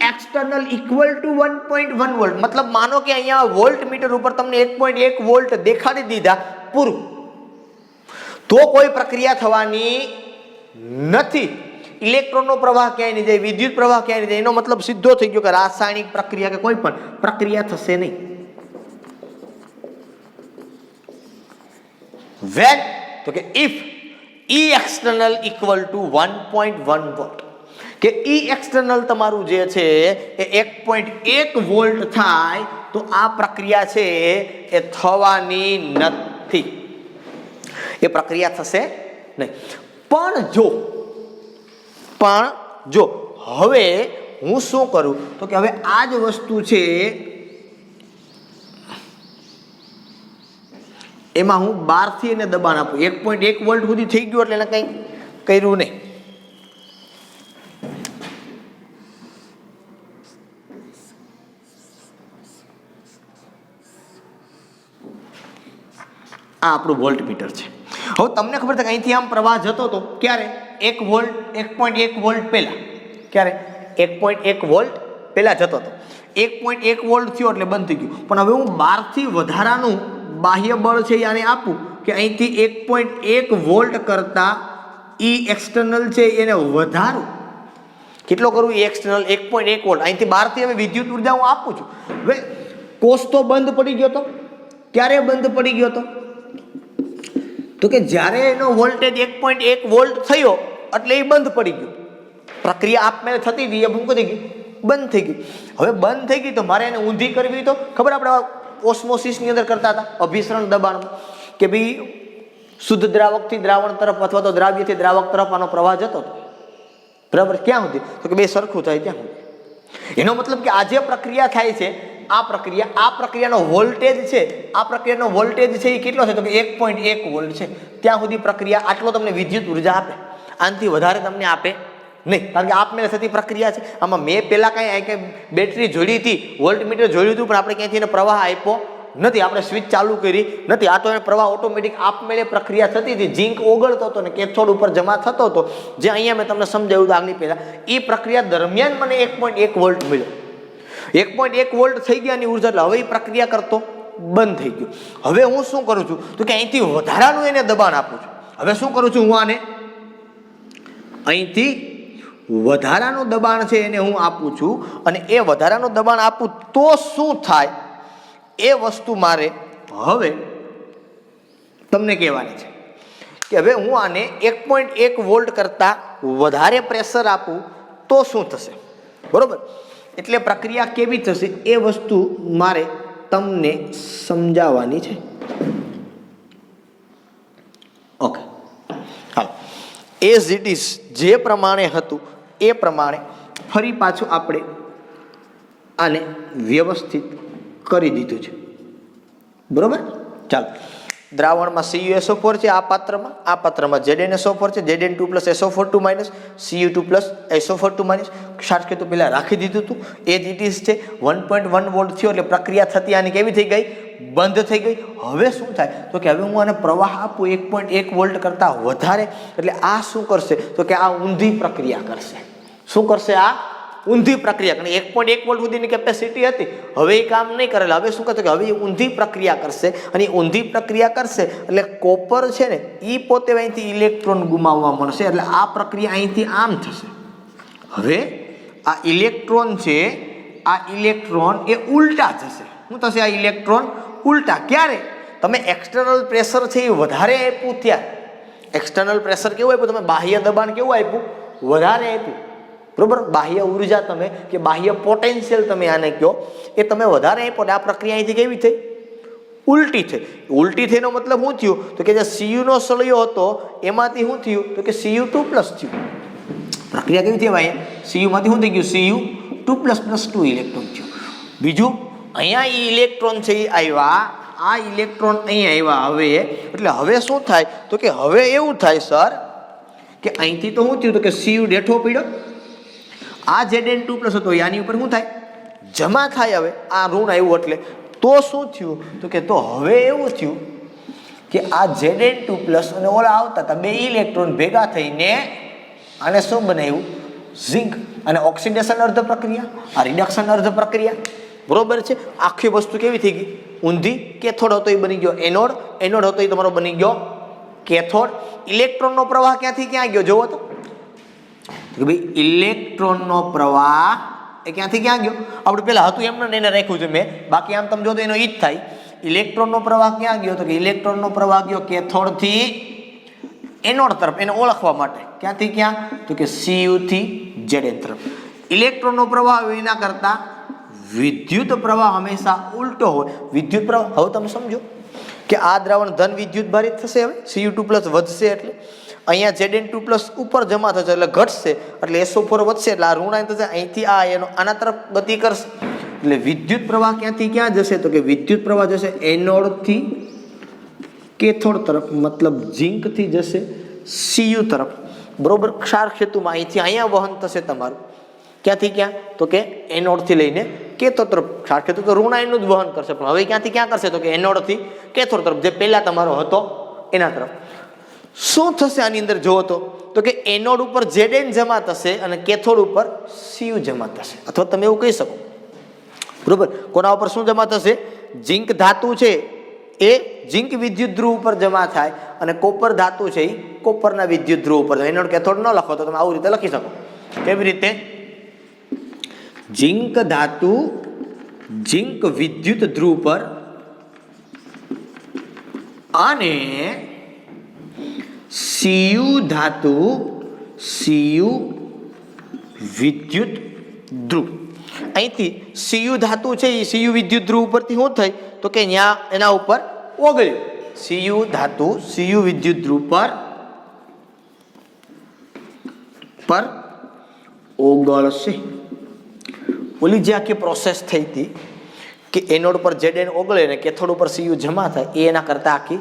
external equal to 1.1 volt, મતલબ માનો કે અહીંયા વોલ્ટ મીટર ઉપર તમને 1.1 વોલ્ટ દેખાડી દીધા પૂરું, તો કોઈ પ્રક્રિયા થવાની નથી. ઇલેક્ટ્રોનનો પ્રવાહ ક્યાંય નહીં જાય, વિદ્યુત પ્રવાહ ક્યાંય નહીં જાય. એનો મતલબ સીધો થઈ ગયો કે રાસાયણિક પ્રક્રિયા કે કોઈ પણ પ્રક્રિયા થશે નહીં. When તો કે if E external equal to 1.1 volt, કે E external તમારું જે છે એ 1.1 વોલ્ટ થાય તો આ પ્રક્રિયા છે એ થવાની નથી, એ પ્રક્રિયા થશે નહીં. પણ જો હવે હું શું કરું તો કે હવે આ જ વસ્તુ છે એમાં હું બહારથી એને દબાણ આપું. 1.1 વોલ્ટ સુધી થઈ ગયું એટલે એને કંઈ કર્યું નહીં. આ આપણું વોલ્ટ મીટર છે. હવે તમને ખબર છે કે અહીંથી આમ પ્રવાહ જતો હતો ક્યારે 1 વોલ્ટ 1.1 વોલ્ટ પહેલા, ક્યારે 1.1 વોલ્ટ પહેલા જતો હતો. 1.1 વોલ્ટ થયો એટલે બંધ થઈ ગયું. પણ હવે હું બહારથી વધારાનું બાહ્ય બળ છે એ આને આપું કે અહીંથી 1.1 વોલ્ટ કરતાં ઈ એક્સટર્નલ છે એને વધારું. કેટલો કરું? ઈ એક્સટર્નલ 1.1 વોલ્ટ. અહીંથી બહારથી હવે વિદ્યુત ઉર્જા હું આપું છું. હવે કોષ તો બંધ પડી ગયો તો. ક્યારે બંધ પડી ગયો તો કે જ્યારે એનો વોલ્ટેજ 1.1 વોલ્ટ થયો એટલે એ બંધ પડી ગયો. પ્રક્રિયા આપમેળે થતી હતી એ શું કરી ગઈ? બંધ થઈ ગઈ. હવે બંધ થઈ ગઈ તો મારે એને ઊંધી કરવી તો ખબર આપણે ઓસ્મોસિસની અંદર કરતા હતા અભિસરણ દબાણમાં કે ભાઈ શુદ્ધ દ્રાવકથી દ્રાવણ તરફ અથવા તો દ્રાવ્યથી દ્રાવક તરફ આનો પ્રવાહ જતો હતો. બરાબર? ક્યાં સુધી? તો કે બે સરખું થાય ત્યાં સુધી. એનો મતલબ કે આ જે પ્રક્રિયા થાય છે આ પ્રક્રિયાનો વોલ્ટેજ છે એ કેટલો છે? તો કે 1.1 વોલ્ટ છે. ત્યાં સુધી પ્રક્રિયા આટલો તમને વિદ્યુત ઉર્જા આપે. આનાથી વધારે તમને આપે નહીં, કારણ કે આપમેળે થતી પ્રક્રિયા છે. આમાં મેં પહેલા કાંઈ બેટરી જોડી હતી, વોલ્ટમીટર જોડ્યું હતું, પણ આપણે ક્યાંથી એને પ્રવાહ આપ્યો નથી. આપણે સ્વિચ ચાલુ કરી નથી. આ તો એને પ્રવાહ ઓટોમેટિક આપમેળે પ્રક્રિયા થતી હતી. ઝીંક ઓગળતો હતો ને કેથોડ ઉપર જમા થતો હતો, જે અહીંયા મેં તમને સમજાવ્યું હતું આગની પહેલા. એ પ્રક્રિયા દરમિયાન મને 1.1 વોલ્ટ મળ્યો. 1.1 વોલ્ટ થઈ ગયાની ઉર્જા, એટલે હવે એ પ્રક્રિયા કરતો બંધ થઈ ગયો. હવે હું શું કરું છું તો કે અહીંથી વધારાનું એને દબાણ આપું છું. હવે શું કરું છું? હું આને અહીંથી વધારાનું દબાણ છે એને હું આપું છું, અને એ વધારાનું દબાણ આપું તો શું થાય એ વસ્તુ મારે હવે તમને કહેવાની છે કે હવે હું આને 1.1 વોલ્ટ કરતાં વધારે પ્રેશર આપું તો શું થશે. બરોબર? એટલે પ્રક્રિયા કેવી થશે એ વસ્તુ મારે તમને સમજાવવાની છે. Okay, hello. As it is જે પ્રમાણે હતું એ પ્રમાણે ફરી પાછું આપણે આને વ્યવસ્થિત કરી દીધું છે. બરોબર? ચાલો. દ્રાવણમાં CuSO4 છે. આ પાત્રમાં ZnSO4 છે. Zn2 + SO4 2 Cu2 + SO4 2 ક્ષાર તો પહેલા રાખી દીધું હતું. એ જ ઇટ ઇઝ છે. 1.1 વોલ્ટ થયો એટલે પ્રક્રિયા થતી આની કેવી થઈ ગઈ? બંધ થઈ ગઈ. હવે શું થાય તો કે હવે હું આને પ્રવાહ આપું 1.1 વોલ્ટ કરતાં વધારે, એટલે આ શું કરશે તો કે આ ઊંધી પ્રક્રિયા કરશે. શું કરશે? આ ઊંધી પ્રક્રિયા. કારણ 1.1 વોલ્ટ સુધીની કેપેસિટી હતી, હવે એ કામ નહીં કરેલા. હવે શું કરશે કે હવે એ ઊંધી પ્રક્રિયા કરશે, અને ઊંધી પ્રક્રિયા કરશે એટલે કોપર છે ને એ પોતે અહીંથી ઇલેક્ટ્રોન ગુમાવવા મળશે, એટલે આ પ્રક્રિયા અહીંથી આમ થશે. હવે આ ઇલેક્ટ્રોન છે, આ ઇલેક્ટ્રોન એ ઉલટા જશે. શું થશે? આ ઇલેક્ટ્રોન ઉલટા. ક્યારે? તમે એક્સટર્નલ પ્રેશર છે એ વધારે આપ્યું ત્યારે. એક્સટર્નલ પ્રેશર કેવું આપ્યું? તમે બાહ્ય દબાણ કેવું આપ્યું? વધારે આપ્યું. બરોબર? બાહ્ય ઉર્જા તમે કે બાહ્ય પોટેન્શિયલ તમે આને કહો એ તમે વધારે આપ્યો. આ પ્રક્રિયા અહીંથી કેવી થઈ? ઉલટી થઈ. ઉલટી થઈનો મતલબ શું થયું તો કે જે Cu નો સળિયો હતો એમાંથી શું થયું તો કે Cu2 + થયું. પ્રક્રિયા કેવી થઈ ભાઈ? Cu માંથી શું થઈ ગયું? Cu2 + 2 ઇલેક્ટ્રોન થયું. બીજું, અહીંયા એ ઇલેક્ટ્રોન છે એ આવ્યા, આ ઇલેક્ટ્રોન અહીંયા આવ્યા. હવે એટલે હવે શું થાય તો કે હવે એવું થાય સર કે અહીંથી તો શું થયું તો કે Cu ડેઠો પડ્યો, આ Zn2 હતો આની ઉપર શું થાય? જમા થાય. હવે આ ઋણ આવ્યું એટલે તો શું થયું તો કે તો હવે એવું થયું કે આ Zn2 અને ઓલા આવતા હતા બે ઇલેક્ટ્રોન ભેગા થઈને આને શું બનાવ્યું? ઝિંક. અને ઓક્સિડેશન અર્ધ પ્રક્રિયા, આ રિડક્શન અર્ધ પ્રક્રિયા. બરોબર છે? આખી વસ્તુ કેવી થઈ ગઈ? ઊંધી. કેથોડ હતો એ બની ગયો એનોડ, એનોડ હતો એ તમારો બની ગયો કેથોડ. ઇલેક્ટ્રોનનો પ્રવાહ ક્યાંથી ક્યાં ગયો જોવો તો કે ભાઈ ઇલેક્ટ્રોનનો પ્રવાહ એ ક્યાંથી ક્યાં ગયો? આપણે પેલા હતું એમને એને રાખ્યું છે મેં, બાકી આમ તમે જો તો એનો ઈ જ થાય. ઇલેક્ટ્રોનનો પ્રવાહ ક્યાં ગયો તો કે ઇલેક્ટ્રોનનો પ્રવાહ ગયો કેથોડથી એનોડ તરફ, એને ઓળખવા માટે. ક્યાંથી ક્યાં તો કે Cu થી Zn તરફ. ઇલેક્ટ્રોનનો પ્રવાહ એના કરતા વિદ્યુત પ્રવાહ હંમેશા ઉલટો હોય. વિદ્યુત પ્રવાહ હવે તમે સમજો કે આ દ્રાવણ ધન વિદ્યુત ભારિત થશે. હવે Cu2 વધશે એટલે અહીંયા Zn2 ઉપર જમા થશે એટલે ઘટશે, એટલે SO4 વધશે એટલે આ ઋણ થશે. અહીંથી આ એનો આના તરફ ગતિ કરશે એટલે વિદ્યુત પ્રવાહ ક્યાંથી ક્યાં જશે તો કે વિદ્યુત પ્રવાહ જશે એનોડથી કેથોડ તરફ, મતલબ ઝિંકથી જશે Cu તરફ. બરોબર? ક્ષાર ક્ષેત્રમાં અહીંથી અહીંયા વહન થશે તમારું. ક્યાંથી ક્યાં તો કે એનોડથી લઈને કેથોડ તરફ. ક્ષાર ક્ષેત્ર તો ઋણાયનનું જ વહન કરશે, પણ હવે ક્યાંથી ક્યાં કરશે તો કે એનોડથી કેથોડ તરફ, જે પહેલા તમારો હતો એના તરફ. શું થશે આની અંદર જોવો તો કે એનોડ ઉપર Zn જમા થશે અને કેથોડ ઉપર Cu જમા થશે. અથવા તમે એવું કહી શકો. બરોબર? કોના ઉપર શું જમા થશે? ઝિંક ધાતુ છે એ ઝિંક વિદ્યુત ધ્રુવ ઉપર જમા થાય અને કોપર ધાતુ છે એ કોપરના વિદ્યુત ધ્રુવ ઉપર જાય. એનોડ કેથોડ ન લખો તો તમે આવું રીતે લખી શકો. કેવી રીતે? ઝિંક ધાતુ ઝિંક વિદ્યુત ધ્રુવ પર અને સીયુ ધાતુ સીયુ વિદ્યુત ધ્રુવ. અહીંથી સીયુ ધાતુ છે એ સીયુ વિદ્યુત ધ્રુવ ઉપરથી શું થાય તો કે ત્યાં એના ઉપર ઓગળ્યું. સીયુ ધાતુ સીયુ વિદ્યુત ધ્રુવ પર ઓગળશે. ઓલી જે આખી પ્રોસેસ થઈ હતી કે એનોડ પર ZN ઓગળે ને કેથોડ ઉપર સીયુ જમા થાય એ એના કરતા આખી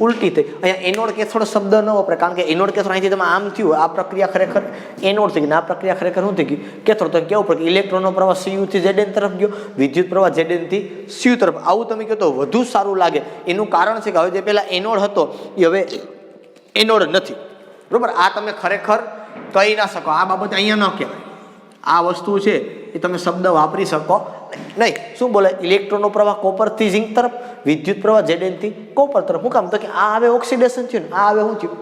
ઉલટી થઈ. અહીંયા એનોડ કેથોડ શબ્દ ન વપરાય કારણ કે એનોડ કેથોડ અહીંથી તમે આમ થયું આ પ્રક્રિયા ખરેખર એનોડ થઈ ગઈ, આ પ્રક્રિયા ખરેખર શું થઈ ગઈ કેથોડ. તો કેવું પડે કે ઇલેક્ટ્રોનનો પ્રવાહ સીયુ થી ZN તરફ ગયો, વિદ્યુત પ્રવાહ ZN થી સીયુ તરફ. આવું તમે કહો તો વધુ સારું લાગે. એનું કારણ છે કે હવે જે પેલા એનોડ હતો એ હવે એનોડ નથી. બરોબર? આ તમે ખરેખર કહી ના શકો. આ બાબત અહીંયા ન કહેવાય. આ વસ્તુ છે એ તમે શબ્દ વાપરી શકો નહીં. શું બોલે? ઇલેક્ટ્રોનનો પ્રવાહ કોપરથી ઝિંક તરફ, વિદ્યુત પ્રવાહ ZN થી કોપર તરફ. શું કામ? તો કે આ હવે ઓક્સિડેશન થયું ને આ હવે શું થયું?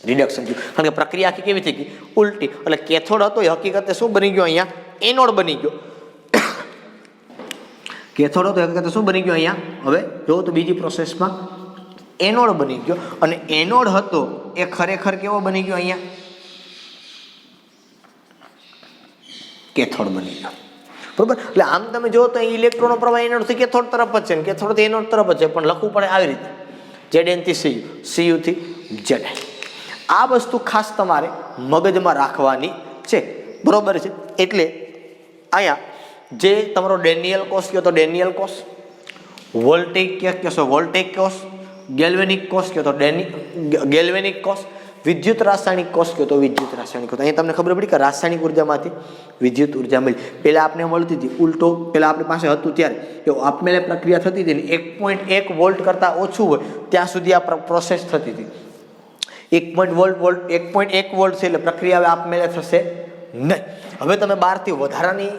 રિડક્શન થયું. કારણ કે પ્રક્રિયા આખી કેવી થઈ ગઈ? ઉલટી. એટલે કેથોડ હતો એ હકીકતે શું બની ગયો? અહીંયા એનોડ બની ગયો. કેથોડ હતો હકીકતે શું બની ગયો? અહીંયા હવે જો તો બીજી પ્રોસેસમાં એનોડ બની ગયો. અને એનોડ હતો એ ખરેખર કેવો બની ગયો? અહીંયા કેથોડ બની ગયો. બરોબર? એટલે આમ તમે જો તો ઇલેક્ટ્રોનનો પ્રવાહ એનોડથી કેથોડ તરફ જ છે ને કેથોડથી એનોડ તરફ જ છે, પણ લખવું પડે આવી રીતે ZN થી સીયુ, સીયુ થી ZN. આ વસ્તુ ખાસ તમારે મગજમાં રાખવાની છે. બરોબર છે? એટલે અહીંયા જે તમારો ડેનિયલ કોષ કયો તો ડેનિયલ કોષ, વોલ્ટેઇક કહેશો વોલ્ટેઇક કોષ, ગેલ્વેનિક કોષ કયો તો ગેલ્વેનિક કોષ, વિદ્યુત રાસાયણિક કોષ કયો તો વિદ્યુત રાસાયણિક કોષ. અહીંયા તમને ખબર પડી કે રાસાયણિક ઉર્જામાંથી વિદ્યુત ઉર્જા મળી. પહેલાં આપણે મળતી હતી ઉલટો, પહેલાં આપણી પાસે હતું ત્યારે એ આપમેળે પ્રક્રિયા થતી હતી ને 1.1 વોલ્ટ કરતાં ઓછું હોય ત્યાં સુધી આ પ્રોસેસ થતી હતી. 1.1 વોલ્ટ છે એટલે પ્રક્રિયા હવે આપમેળે થશે નહીં. હવે તમે બહારથી વધારાની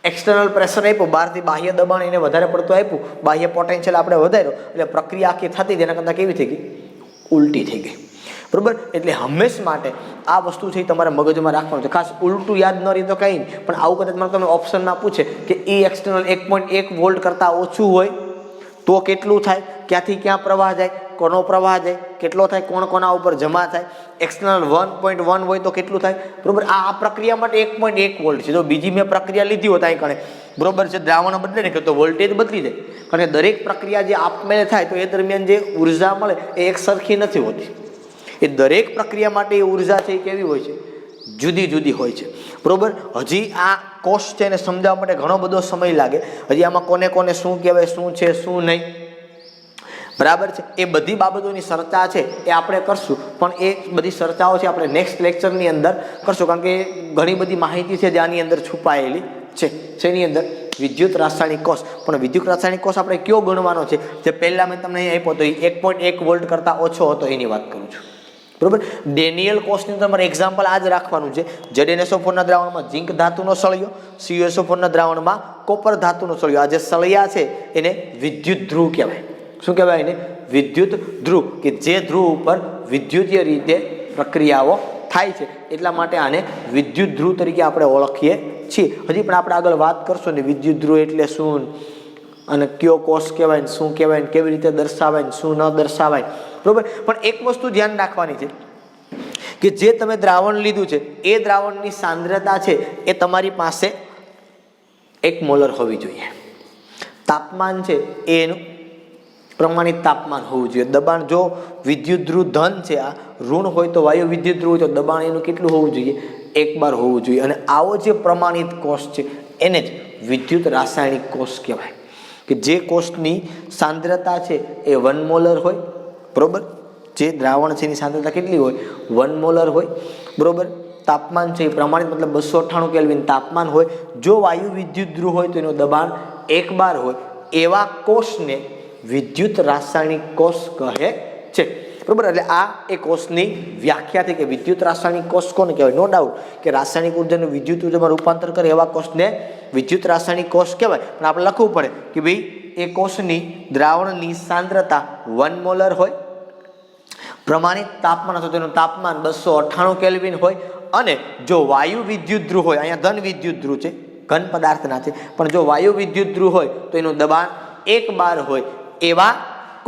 એક્સટર્નલ પ્રેશર આપ્યું, બહારથી બાહ્ય દબાણ એને વધારે પડતું આપ્યું, બાહ્ય પોટેન્શિયલ આપણે વધાર્યો એટલે પ્રક્રિયા આખી થતી તેના કરતાં કેવી થઈ ગઈ? ઉલટી થઈ ગઈ. બરોબર? એટલે હંમેશ માટે આ વસ્તુ છે એ તમારે મગજમાં રાખવાનું છે. ખાસ ઉલટું યાદ ન રહી તો કંઈ નહીં, પણ આવું કદાચ મને તમે ઓપ્શનમાં પૂછે કે એ એક્સટર્નલ 1.1 વોલ્ટ કરતાં ઓછું હોય તો કેટલું થાય, ક્યાંથી ક્યાં પ્રવાહ જાય, કોનો પ્રવાહ જાય, કેટલો થાય, કોણ કોના ઉપર જમા થાય, એક્સટર્નલ 1.1 હોય તો કેટલું થાય. બરોબર? આ પ્રક્રિયા માટે 1.1 વોલ્ટ છે. જો બીજી મેં પ્રક્રિયા લીધી હોત અહીં કણે બરોબર છે દ્રાવણ બદલે ને તો વોલ્ટેજ બદલી જાય. કારણ કે દરેક પ્રક્રિયા જે આપમેળે થાય તો એ દરમિયાન જે ઉર્જા મળે એ એક સરખી નથી હોતી. એ દરેક પ્રક્રિયા માટે એ ઉર્જા છે એ કેવી હોય છે? જુદી જુદી હોય છે. બરોબર? હજી આ કોષ છે એને સમજાવવા માટે ઘણો બધો સમય લાગે. હજી આમાં કોને કોને શું કહેવાય, શું છે શું નહીં, બરાબર છે, એ બધી બાબતોની ચર્ચા છે એ આપણે કરશું. પણ એ બધી ચર્ચાઓ છે આપણે નેક્સ્ટ લેક્ચરની અંદર કરશું. કારણ કે ઘણી બધી માહિતી છે જે આની અંદર છુપાયેલી છે. શેની અંદર? વિદ્યુત રાસાયણિક કોષ. પણ વિદ્યુત રાસાયણિક કોષ આપણે કયો ગણવાનો છે? જે પહેલાં મેં તમને આપ્યો તો 1.1 વોલ્ટ કરતાં ઓછો હતો એની વાત કરું છું. બરોબર? ડેનિયલ કોષની તમારે એક્ઝામ્પલ આ જ રાખવાનું છે. ZnSO4ના દ્રાવણમાં ઝિંક ધાતુનો સળિયો, CuSO4ના દ્રાવણમાં કોપર ધાતુનો સળિયો. આ જે સળિયા છે એને વિદ્યુત ધ્રુવ કહેવાય. શું કહેવાય એને? વિદ્યુત ધ્રુવ. કે જે ધ્રુવ ઉપર વિદ્યુતીય રીતે પ્રક્રિયાઓ થાય છે એટલા માટે આને વિદ્યુત ધ્રુવ તરીકે આપણે ઓળખીએ છીએ. હજી પણ આપણે આગળ વાત કરશું ને વિદ્યુત ધ્રુવ એટલે શું અને કયો કોષ કહેવાય ને શું કહેવાય ને કેવી રીતે દર્શાવાય ને શું ન દર્શાવાય. બરોબર? પણ એક વસ્તુ ધ્યાન રાખવાની છે કે જે તમે દ્રાવણ લીધું છે એ દ્રાવણની સાંદ્રતા છે એ તમારી પાસે 1 મોલર હોવી જોઈએ. તાપમાન છે એ એનું પ્રમાણિત તાપમાન હોવું જોઈએ. દબાણ જો વિદ્યુત ધ્રુવ ધન છે, આ ઋણ હોય તો વાયુ વિદ્યુત ધ્રુવ તો દબાણ એનું કેટલું હોવું જોઈએ? 1 બાર હોવું જોઈએ. અને આવો જે પ્રમાણિત કોષ છે એને જ વિદ્યુત રાસાયણિક કોષ કહેવાય. કે જે કોષની સાંદ્રતા છે એ 1 મોલર હોય. બરોબર? જે દ્રાવણ છે એની સાંદ્રતા કેટલી હોય? 1 મોલર હોય. બરોબર? તાપમાન છે એ પ્રમાણિત મતલબ 298 કેલ્વિન તાપમાન હોય. જો વાયુ વિદ્યુત ધ્રુવ હોય તો એનું દબાણ 1 બાર હોય. એવા કોષને વિદ્યુત રાસાયણિક કોષ કહે છે. બરોબર? એટલે આ એ કોષની વ્યાખ્યા થઈ કે વિદ્યુત રાસાયણિક કોષ કોને કહેવાય. નો ડાઉટ કે રાસાયણિક ઉર્જાનું વિદ્યુત ઉર્જામાં રૂપાંતર કરે એવા કોષને વિદ્યુત રાસાયણિક કોષ કહેવાય. પણ આપણે લખવું પડે કે ભાઈ એ કોષની દ્રાવણની સાંદ્રતા 1 મોલર હોય, પ્રમાણિત તાપમાન અથવા તેનું તાપમાન 298 કેલ્વિન હોય, અને જો વાયુ વિદ્યુત ધ્રુવ હોય, અહીંયા ધન વિદ્યુત ધ્રુવ છે, ઘન પદાર્થના છે, પણ જો વાયુ વિદ્યુત ધ્રુવ હોય તો એનું દબાણ 1 બાર હોય, એવા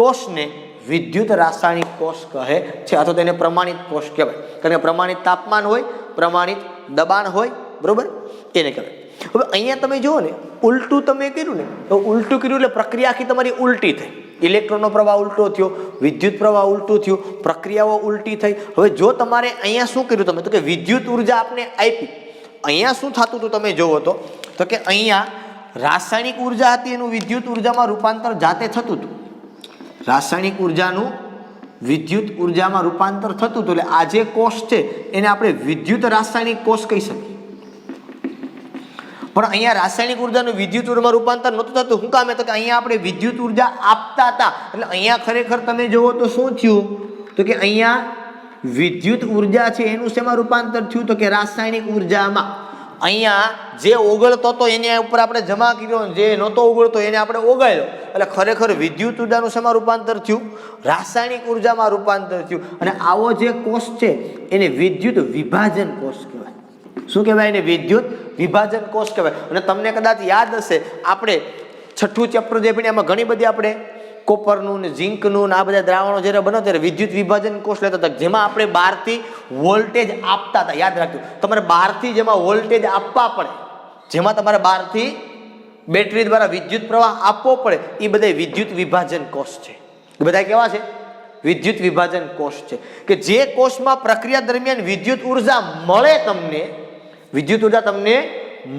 કોષને વિદ્યુત રાસાયણિક કોષ કહે છે, અથવા તેને પ્રમાણિત કોષ કહેવાય. કારણ કે પ્રમાણિત તાપમાન હોય, પ્રમાણિત દબાણ હોય, બરોબર, એને કહેવાય. હવે અહીંયા તમે જુઓ ને, ઉલટું તમે કર્યું ને, તો ઉલટું કર્યું એટલે પ્રક્રિયા આખી તમારી ઉલટી થઈ. ઇલેક્ટ્રોનનો પ્રવાહ ઉલટો થયો, વિદ્યુત પ્રવાહ ઉલટું થયું, પ્રક્રિયાઓ ઉલટી થઈ. હવે જો તમારે અહીંયા શું કર્યું તમે, તો કે વિદ્યુત ઉર્જા આપને આપી, અહીંયા શું થતું હતું તમે જોવો તો કે અહીંયા રાસાયણિક ઉર્જા હતી એનું વિદ્યુત ઉર્જામાં રૂપાંતર જાતે થતું હતું. રાસાયણિક ઉર્જાનું વિદ્યુત ઉર્જામાં રૂપાંતર થતું હતું. એટલે આ જે કોષ છે એને આપણે વિદ્યુત રાસાયણિક કોષ કહી શકીએ. પણ અહીંયા રાસાયણિક ઉર્જાનું વિદ્યુત ઉર્જામાં રૂપાંતર નહોતું થતું. શું કામ? તો કે અહીંયા આપણે વિદ્યુત ઉર્જા આપતા હતા. એટલે અહીંયા ખરેખર તમે જોવો તો શું થયું, તો કે અહીંયા વિદ્યુત ઉર્જા છે એનું શેમાં રૂપાંતર થયું, તો કે રાસાયણિક ઉર્જામાં. અહીંયા જે ઓગળતો હતો એને ઉપર આપણે જમા કર્યો, જે નહોતો ઓગળતો એને આપણે ઓગાળ્યો. એટલે ખરેખર વિદ્યુત ઉર્જાનું શેમાં રૂપાંતર થયું? રાસાયણિક ઉર્જામાં રૂપાંતર થયું. અને આવો જે કોષ છે એને વિદ્યુત વિભાજન કોષ કહેવાય. શું કહેવાય? એને વિદ્યુત વિભાજન કોષ કહેવાય. અને તમને કદાચ યાદ હશે, આપણે 6થું ચેપ્ટર જે ભણ્યા એમાં ઘણી બધી આપણે કોપરનું ને ઝીંકનું ને આ બધા દ્રાવણો જ્યારે બને ત્યારે વિદ્યુત વિભાજન કોષ લેતા હતા, જેમાં આપણે બહારથી વોલ્ટેજ આપતા હતા. યાદ રાખજો, તમારે બહારથી જેમાં વોલ્ટેજ આપવા પડે, જેમાં તમારે બહારથી બેટરી દ્વારા વિદ્યુત પ્રવાહ આપવો પડે, એ બધા વિદ્યુત વિભાજન કોષ છે. એ બધા કેવા છે? વિદ્યુત વિભાજન કોષ છે. કે જે કોષમાં પ્રક્રિયા દરમિયાન વિદ્યુત ઉર્જા મળે, તમને વિદ્યુત ઉર્જા તમને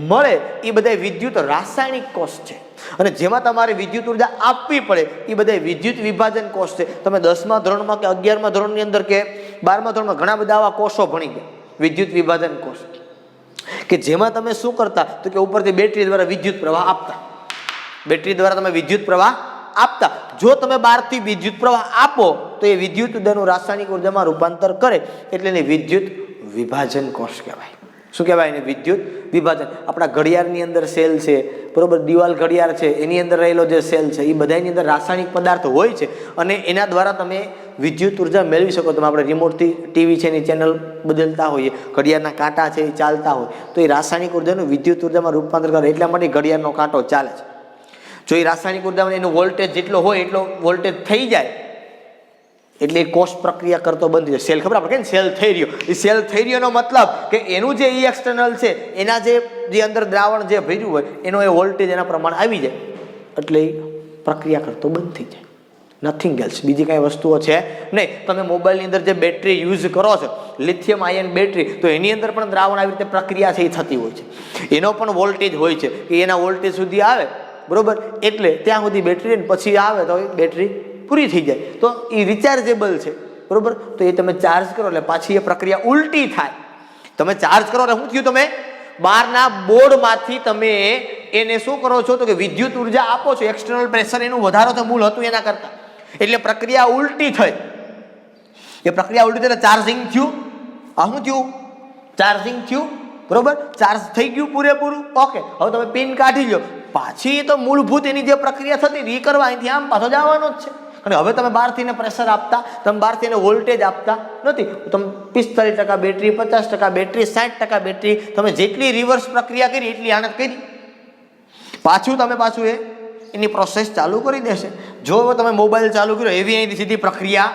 મળે, એ બધા વિદ્યુત રાસાયણિક કોષ છે. અને જેમાં તમારે વિદ્યુત ઉર્જા આપવી પડે એ બધા વિદ્યુત વિભાજન કોષ છે. તમે 10મા ધોરણમાં કે 11મા ધોરણની અંદર કે 12મા ધોરણમાં ઘણા બધા આવા કોષો ભણી ગયા, વિદ્યુત વિભાજન કોષ, કે જેમાં તમે શું કરતા, તો કે ઉપરથી બેટરી દ્વારા વિદ્યુત પ્રવાહ આપતા. બેટરી દ્વારા તમે વિદ્યુત પ્રવાહ આપતા. જો તમે બહારથી વિદ્યુત પ્રવાહ આપો તો એ વિદ્યુત ઉર્જાનું રાસાયણિક ઉર્જામાં રૂપાંતર કરે, એટલે એને વિદ્યુત વિભાજન કોષ કહેવાય. શું કહેવાય? એને વિદ્યુત વિભાજન. આપણા ઘડિયાળની અંદર સેલ છે, બરોબર, દિવાલ ઘડિયાળ છે, એની અંદર રહેલો જે સેલ છે એ બધાની અંદર રાસાયણિક પદાર્થ હોય છે, અને એના દ્વારા તમે વિદ્યુત ઉર્જા મેળવી શકો. તમે આપણે રિમોટથી ટીવી છે એની ચેનલ બદલતા હોઈએ, ઘડિયાળના કાંટા છે એ ચાલતા હોય, તો એ રાસાયણિક ઉર્જાનું વિદ્યુત ઉર્જામાં રૂપાંતર કરે, એટલા માટે ઘડિયાળનો કાંટો ચાલે છે. જો એ રાસાયણિક ઉર્જામાં એનો વોલ્ટેજ જેટલો હોય એટલો વોલ્ટેજ થઈ જાય એટલે એ કોષ પ્રક્રિયા કરતો બંધ થઈ જાય. સેલ ખબર આપણે કે સેલ થઈ રહ્યો, એ સેલ થઈ રહ્યોનો મતલબ કે એનું જે ઈ એક્સટર્નલ છે, એના જે અંદર દ્રાવણ જે ભર્યું હોય એનો એ વોલ્ટેજ એના પ્રમાણે આવી જાય, એટલે એ પ્રક્રિયા કરતો બંધ થઈ જાય. નથિંગ એલ્સ, બીજી કાંઈ વસ્તુઓ છે નહીં. તમે મોબાઈલની અંદર જે બેટરી યુઝ કરો છો, લિથિયમ આયન બેટરી, તો એની અંદર પણ દ્રાવણ આવી રીતે પ્રક્રિયા છે એ થતી હોય છે. એનો પણ વોલ્ટેજ હોય છે કે એના વોલ્ટેજ સુધી આવે, બરોબર, એટલે ત્યાં સુધી બેટરી પછી આવે તો બેટરી પૂરી થઈ જાય, તો એ રિચાર્જેબલ છે, બરોબર. તો એ તમે ચાર્જ કરો એટલે પાછી એ પ્રક્રિયા ઉલટી થાય. તમે ચાર્જ કરો એટલે શું થયું? તમે બહારના બોર્ડમાંથી તમે એને શું કરો છો, તો કે વિદ્યુત ઉર્જા આપો છો, એક્સટર્નલ પ્રેશર એનું વધારો તો મૂળ હતું એના કરતા, એટલે પ્રક્રિયા ઉલટી થઈ. એ પ્રક્રિયા ઉલટી થઈ એટલે ચાર્જિંગ થયું. આ શું થયું? ચાર્જિંગ થયું, બરોબર, ચાર્જ થઈ ગયું પૂરેપૂરું. ઓકે, હવે તમે પિન કાઢી લો, પાછી તો મૂળભૂત એની જે પ્રક્રિયા થતી એ કરવા અહીંથી આમ પાછો જવાનો જ છે. અને હવે તમે બહારથી એને પ્રેશર આપતા, તમે બહારથી એને વોલ્ટેજ આપતા નથી. તમે 45% બેટરી, 50% બેટરી, 60% બેટરી, તમે જેટલી રિવર્સ પ્રક્રિયા કરી એટલી આનત કરી, પાછું એ એની પ્રોસેસ ચાલુ કરી દેશે. જો તમે મોબાઈલ ચાલુ કર્યો એવી અહીંથી સીધી પ્રક્રિયા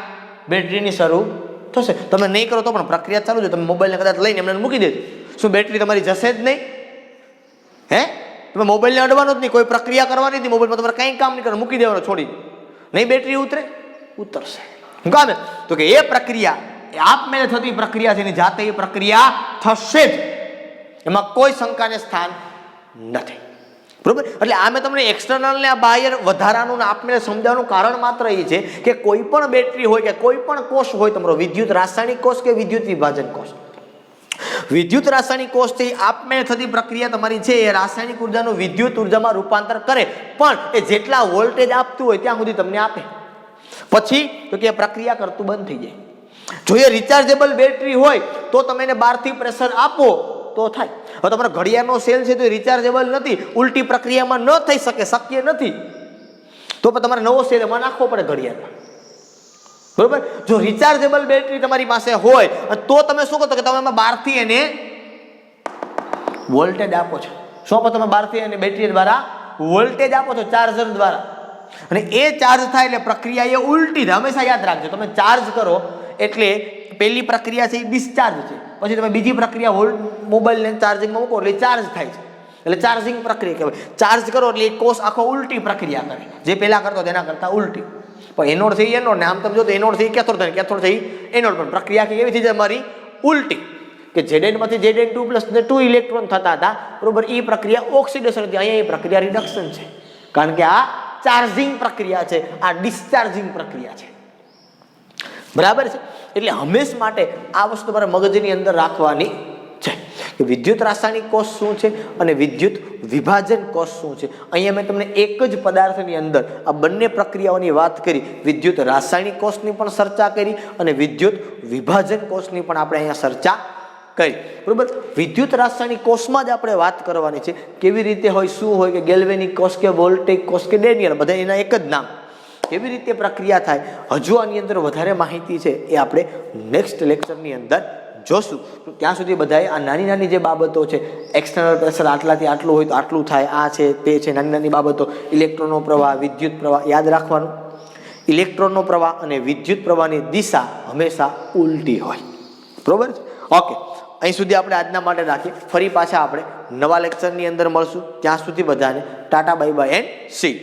બેટરીની શરૂ થશે. તમે નહીં કરો તો પણ પ્રક્રિયા ચાલુ છે. તમે મોબાઈલને કદાચ લઈને એમને મૂકી દેજો, શું બેટરી તમારી જશે જ નહીં? હે, તમે મોબાઈલને અડવાનો જ નહીં, કોઈ પ્રક્રિયા કરવાની નથી, મોબાઈલમાં તમારે કંઈ કામ નહીં કરો, મૂકી દેવાનો, છોડી નહીં. બેટરી ઉતરે? ઉતરશે. શું કામ? તો કે એ પ્રક્રિયા, એ આપમેળે થતી પ્રક્રિયા છે, એની જાતે એ પ્રક્રિયા થશે જ, એમાં કોઈ શંકાને સ્થાન નથી, બરોબર. એટલે આ મેં તમને એક્સટર્નલ ને આ બાહ્ય વધારાનું ને આપમેળે સમજાવવાનું કારણ માત્ર એ છે કે કોઈ પણ બેટરી હોય કે કોઈ પણ કોષ હોય, તમારો વિદ્યુત રાસાયણિક કોષ કે વિદ્યુત વિભાજન કોષ, વિદ્યુત રાસાયણિક કોષ થી આપમેળે થતી પ્રક્રિયા તમારી છે એ રાસાયણિક ઉર્જાનું વિદ્યુત ઉર્જામાં રૂપાંતર કરે, પણ એ જેટલા વોલ્ટેજ આપતું હોય ત્યાં સુધી તમને આપે. પછી તો કે પ્રક્રિયા કરતું બંધ થઈ જાય. જો એ રિચાર્જેબલ બેટરી હોય તો તમે એને બહારથી પ્રેશર આપો તો થાય. હવે તમારો ઘડિયાળનો સેલ છે તો રિચાર્જેબલ નથી, ઉલટી પ્રક્રિયામાં ન થઈ શકે, શક્ય નથી. તો પણ તમારે નવો સેલ એમાં નાખવો પડે ઘડિયાળમાં, બરોબર. જો રિચાર્જેબલ બેટરી તમારી પાસે હોય તો તમે શું કરો કે તમે એમાં બહારથી એને વોલ્ટેજ આપો છો. શું આપો તમે બહારથી એને બેટરી દ્વારા વોલ્ટેજ આપો છો ચાર્જર દ્વારા, અને એ ચાર્જ થાય એટલે પ્રક્રિયા એ ઉલટી થાય. હંમેશા યાદ રાખજો, તમે ચાર્જ કરો એટલે પહેલી પ્રક્રિયા છે એ ડિસ્ચાર્જ છે, પછી તમે બીજી પ્રક્રિયા મોબાઈલને ચાર્જિંગમાં મૂકો એટલે ચાર્જ થાય છે, એટલે ચાર્જિંગ પ્રક્રિયા કહેવાય. ચાર્જ કરો એટલે એ કોષ આખો ઉલટી પ્રક્રિયા કરે, જે પહેલા કરતો તેના કરતા ઉલટી. પણ એનોડ થઈ એનોડ ને આમ તમે જો તો એનોડ થઈ કેથોડ થાય, કેથોડ થઈ એનોડ, પણ પ્રક્રિયા કેવી થઈ જાય અમારી ઉલટી, કે Zn-માંથી Zn2+ ને 2 ઇલેક્ટ્રોન થતા હતા, બરોબર. એ પ્રક્રિયા ઓક્સિડેશન હતી, અહીંયા એ પ્રક્રિયા રિડક્શન છે, કારણ કે આ ચાર્જિંગ પ્રક્રિયા છે, આ ડિસ્ચાર્જિંગ પ્રક્રિયા છે, બરાબર છે. એટલે હંમેશ માટે આ વસ્તુ તમારે મગજની અંદર રાખવાની છે કે વિદ્યુત રાસાયણિક કોષ શું છે અને વિદ્યુત વિભાજન કોષ શું છે. અહીંયા મેં તમને એક જ પદાર્થની અંદર આ બંને પ્રક્રિયાઓની વાત કરી, વિદ્યુત રાસાયણિક કોષની પણ ચર્ચા કરી અને વિદ્યુત વિભાજન કોષની પણ આપણે અહીંયા ચર્ચા કરી, બરોબર. વિદ્યુત રાસાયણિક કોષમાં જ આપણે વાત કરવાની છે, કેવી રીતે હોય, શું હોય, કે ગેલ્વેનિક કોષ કે વોલ્ટેઇક કોષ કે ડેનિયલ, બધા એના એક જ નામ, કેવી રીતે પ્રક્રિયા થાય. હજુ આની અંદર વધારે માહિતી છે એ આપણે નેક્સ્ટ લેક્ચરની અંદર જોશું. ત્યાં સુધી બધાએ આ નાની નાની જે બાબતો છે, એક્સટર્નલ પ્રેશર આટલાથી આટલું હોય તો આટલું થાય, આ છે તે છે, નાની નાની બાબતો, ઇલેક્ટ્રોનનો પ્રવાહ, વિદ્યુત પ્રવાહ યાદ રાખવાનું. ઇલેક્ટ્રોનનો પ્રવાહ અને વિદ્યુત પ્રવાહની દિશા હંમેશા ઉલટી હોય, બરોબર છે. ઓકે, અહીં સુધી આપણે આજના માટે રાખીએ. ફરી પાછા આપણે નવા લેક્ચરની અંદર મળશું. ત્યાં સુધી બધાને Tata bye bye and C.